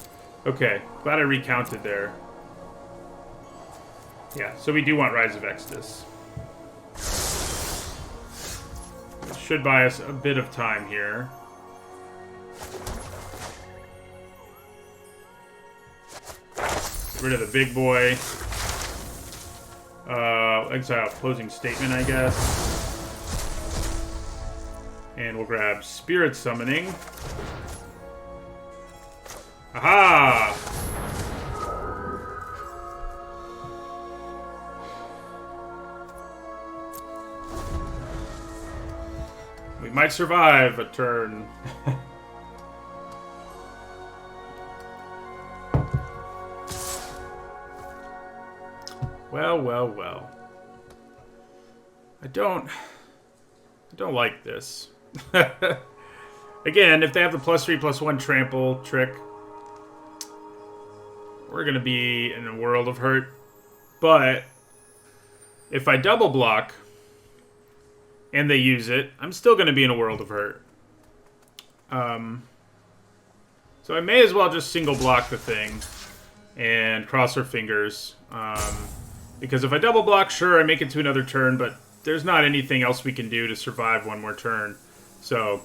Okay, glad I recounted there. Yeah, so we do want Rise of Exodus. It should buy us a bit of time here. Get rid of the big boy. Exile closing statement, I guess. And we'll grab Spirit Summoning. Aha! We might survive a turn. Well, well, well. I don't like this. Again, if they have the +3/+1 trample trick, we're going to be in a world of hurt. But if I double block and they use it, I'm still going to be in a world of hurt. So I may as well just single block the thing and cross our fingers. Because if I double block, sure, I make it to another turn, but there's not anything else we can do to survive one more turn. So,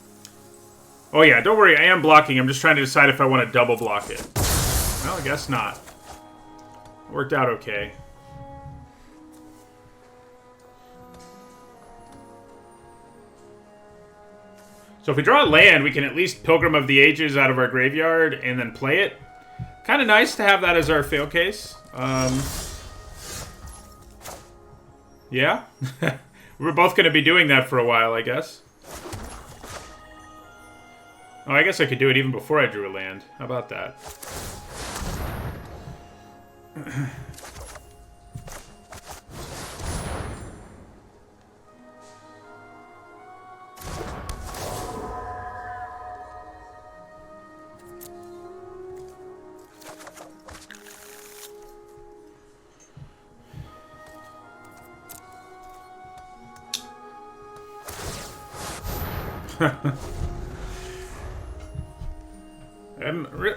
oh yeah, don't worry, I am blocking. I'm just trying to decide if I want to double block it. Well, I guess not. Worked out okay. So if we draw a land, we can at least Pilgrim of the Ages out of our graveyard and then play it. Kind of nice to have that as our fail case. Yeah. We're both going to be doing that for a while, I guess. Oh, I guess I could do it even before I drew a land. How about that?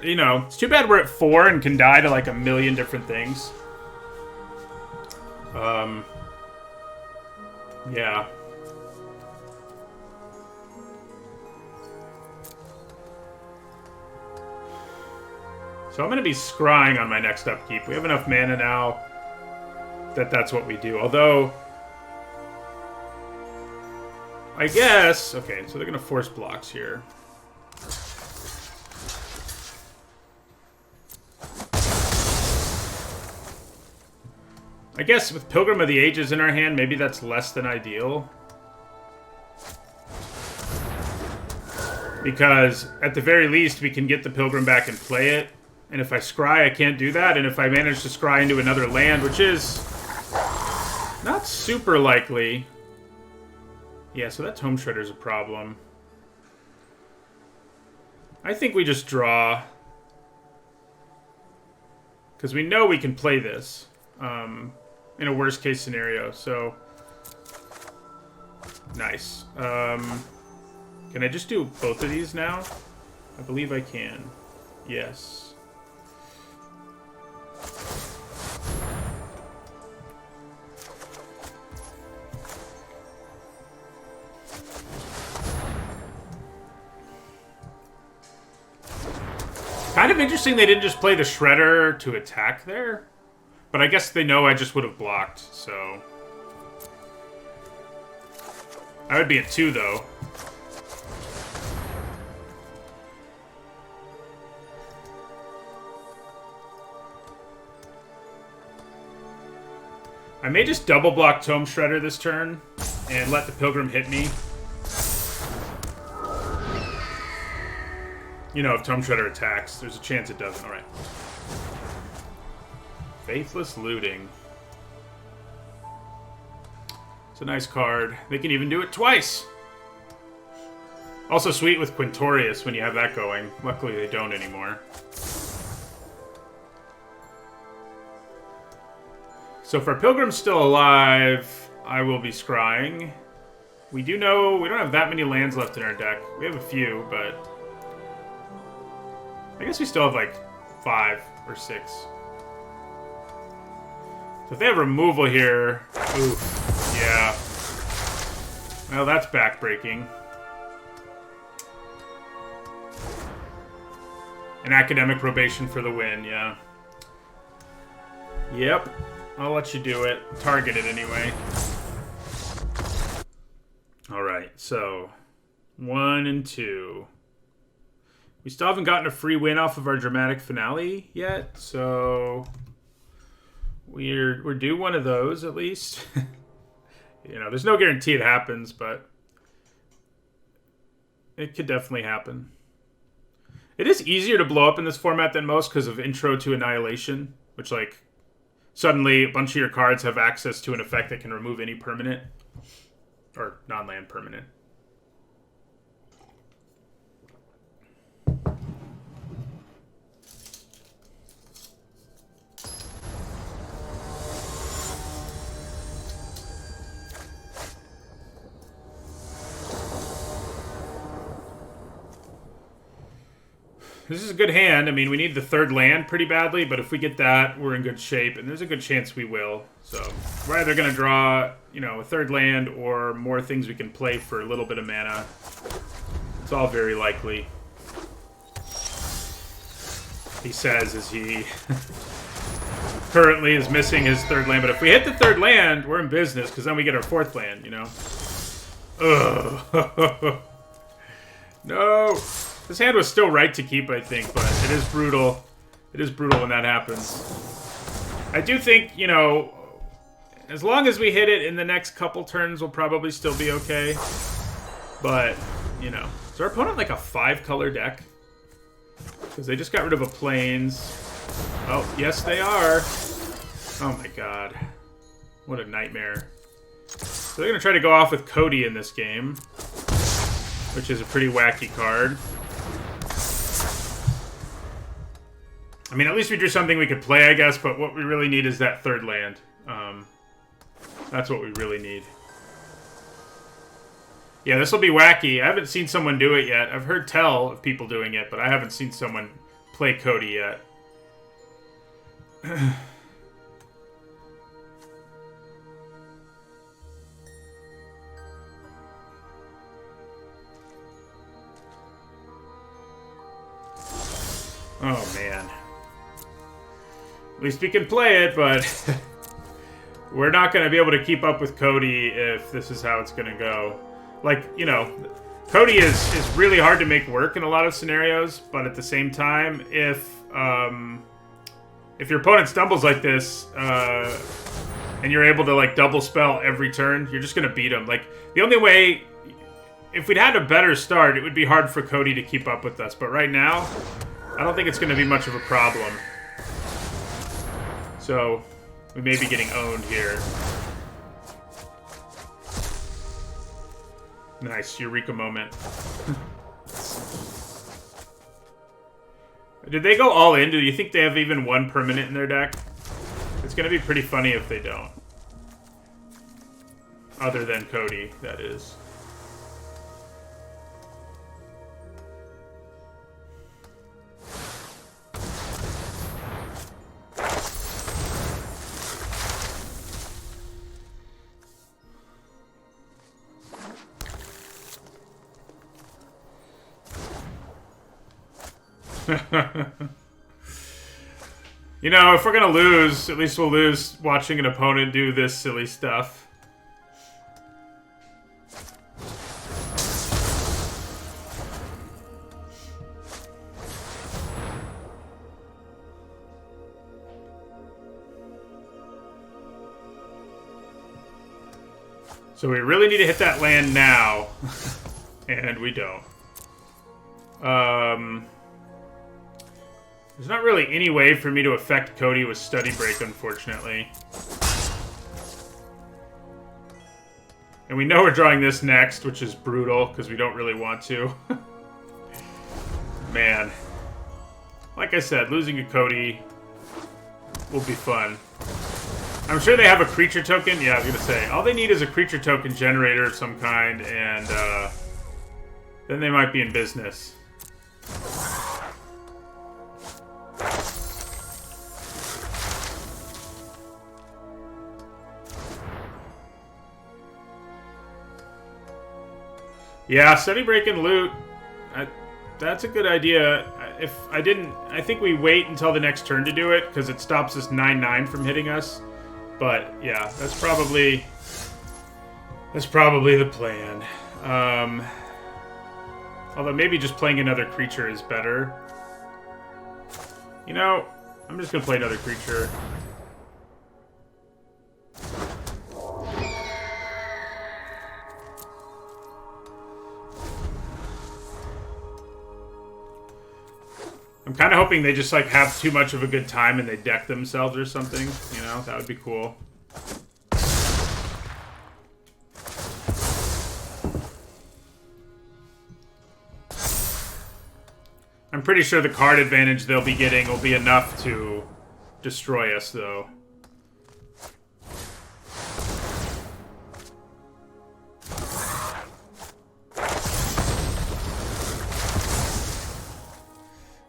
You know, it's too bad we're at 4 and can die to like a million different things. Yeah. So I'm going to be scrying on my next upkeep. We have enough mana now that that's what we do. Although, I guess... Okay, so they're going to force blocks here. I guess with Pilgrim of the Ages in our hand, maybe that's less than ideal. Because, at the very least, we can get the Pilgrim back and play it. And if I scry, I can't do that. And if I manage to scry into another land, which is not super likely. Yeah, so that Tome Shredder's a problem. I think we just draw. Because we know we can play this. In a worst case scenario, so nice. Can I just do both of these now? I believe I can. Yes. Kind of interesting they didn't just play the Shredder to attack there. But I guess they know I just would have blocked, so... I would be at 2, though. I may just double block Tome Shredder this turn and let the Pilgrim hit me. You know, if Tome Shredder attacks, there's a chance it doesn't. Alright. Faithless Looting. It's a nice card. They can even do it twice. Also sweet with Quintorius when you have that going. Luckily they don't anymore. So if our Pilgrim's still alive, I will be scrying. We do know we don't have that many lands left in our deck. We have a few, but... I guess we still have like 5 or 6. So if they have removal here... Oof. Yeah. Well, that's backbreaking. An academic probation for the win, yeah. Yep. I'll let you do it. Target it anyway. Alright, so... 1 and 2. We still haven't gotten a free win off of our dramatic finale yet, so... We're due one of those, at least. You know, there's no guarantee it happens, but... It could definitely happen. It is easier to blow up in this format than most because of Intro to Annihilation, which, like, suddenly a bunch of your cards have access to an effect that can remove any permanent, or non-land permanent. This is a good hand. I mean, we need the third land pretty badly, but if we get that, we're in good shape, and there's a good chance we will. So, we're either going to draw, you know, a third land or more things we can play for a little bit of mana. It's all very likely. He says as he currently is missing his third land, but if we hit the third land, we're in business, because then we get our fourth land, you know? Ugh. No! This hand was still right to keep, I think, but it is brutal. It is brutal when that happens. I do think, you know, as long as we hit it in the next couple turns, we'll probably still be okay. But, you know. Is our opponent like a 5-color deck? Because they just got rid of a Plains. Oh, yes they are. Oh my god. What a nightmare. So they're going to try to go off with Cody in this game, which is a pretty wacky card. I mean, at least we drew something we could play, I guess, but what we really need is that third land. That's what we really need. Yeah, this will be wacky. I haven't seen someone do it yet. I've heard tell of people doing it, but I haven't seen someone play Cody yet. Oh, man. At least we can play it, but we're not going to be able to keep up with Cody if this is how it's going to go. Like, you know, Cody is really hard to make work in a lot of scenarios, but at the same time, if your opponent stumbles like this, and you're able to, like, double spell every turn, you're just going to beat him. Like, the only way... If we'd had a better start, it would be hard for Cody to keep up with us. But right now, I don't think it's going to be much of a problem. So, we may be getting owned here. Nice, Eureka moment. Did they go all in? Do you think they have even one permanent in their deck? It's going to be pretty funny if they don't. Other than Cody, that is. You know, if we're gonna lose, at least we'll lose watching an opponent do this silly stuff. So we really need to hit that land now. And we don't. There's not really any way for me to affect Cody with Study Break, unfortunately. And we know we're drawing this next, which is brutal, because we don't really want to. Man. Like I said, losing to Cody will be fun. I'm sure they have a creature token. Yeah, I was going to say. All they need is a creature token generator of some kind, and then they might be in business. Yeah, Study Break and Loot. That's a good idea. If I didn't, I think we wait until the next turn to do it because it stops this 9/9 from hitting us. But yeah, that's probably the plan. Although maybe just playing another creature is better. You know, I'm just gonna play another creature. I'm kind of hoping they just, like, have too much of a good time and they deck themselves or something. You know, that would be cool. I'm pretty sure the card advantage they'll be getting will be enough to destroy us, though.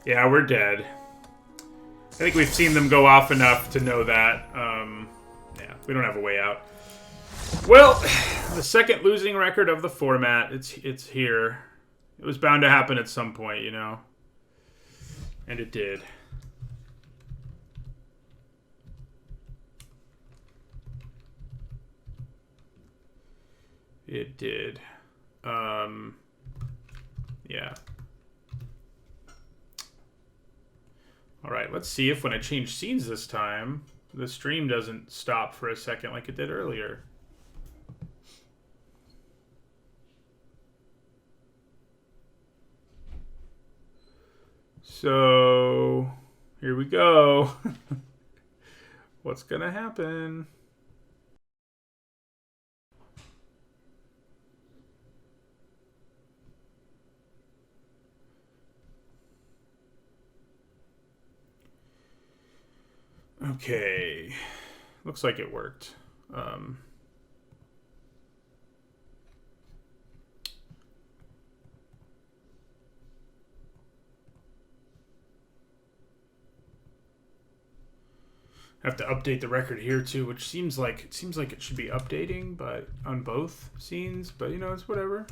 Yeah, we're dead. I think we've seen them go off enough to know that. Yeah, we don't have a way out. Well, the second losing record of the format. It's here. It was bound to happen at some point, you know. And it did. It did. Yeah. Alright, let's see if when I change scenes this time, the stream doesn't stop for a second like it did earlier. So, here we go. What's gonna happen? Okay, looks like it worked. Have to update the record here too, which seems like it should be updating, but on both scenes. But you know, it's whatever.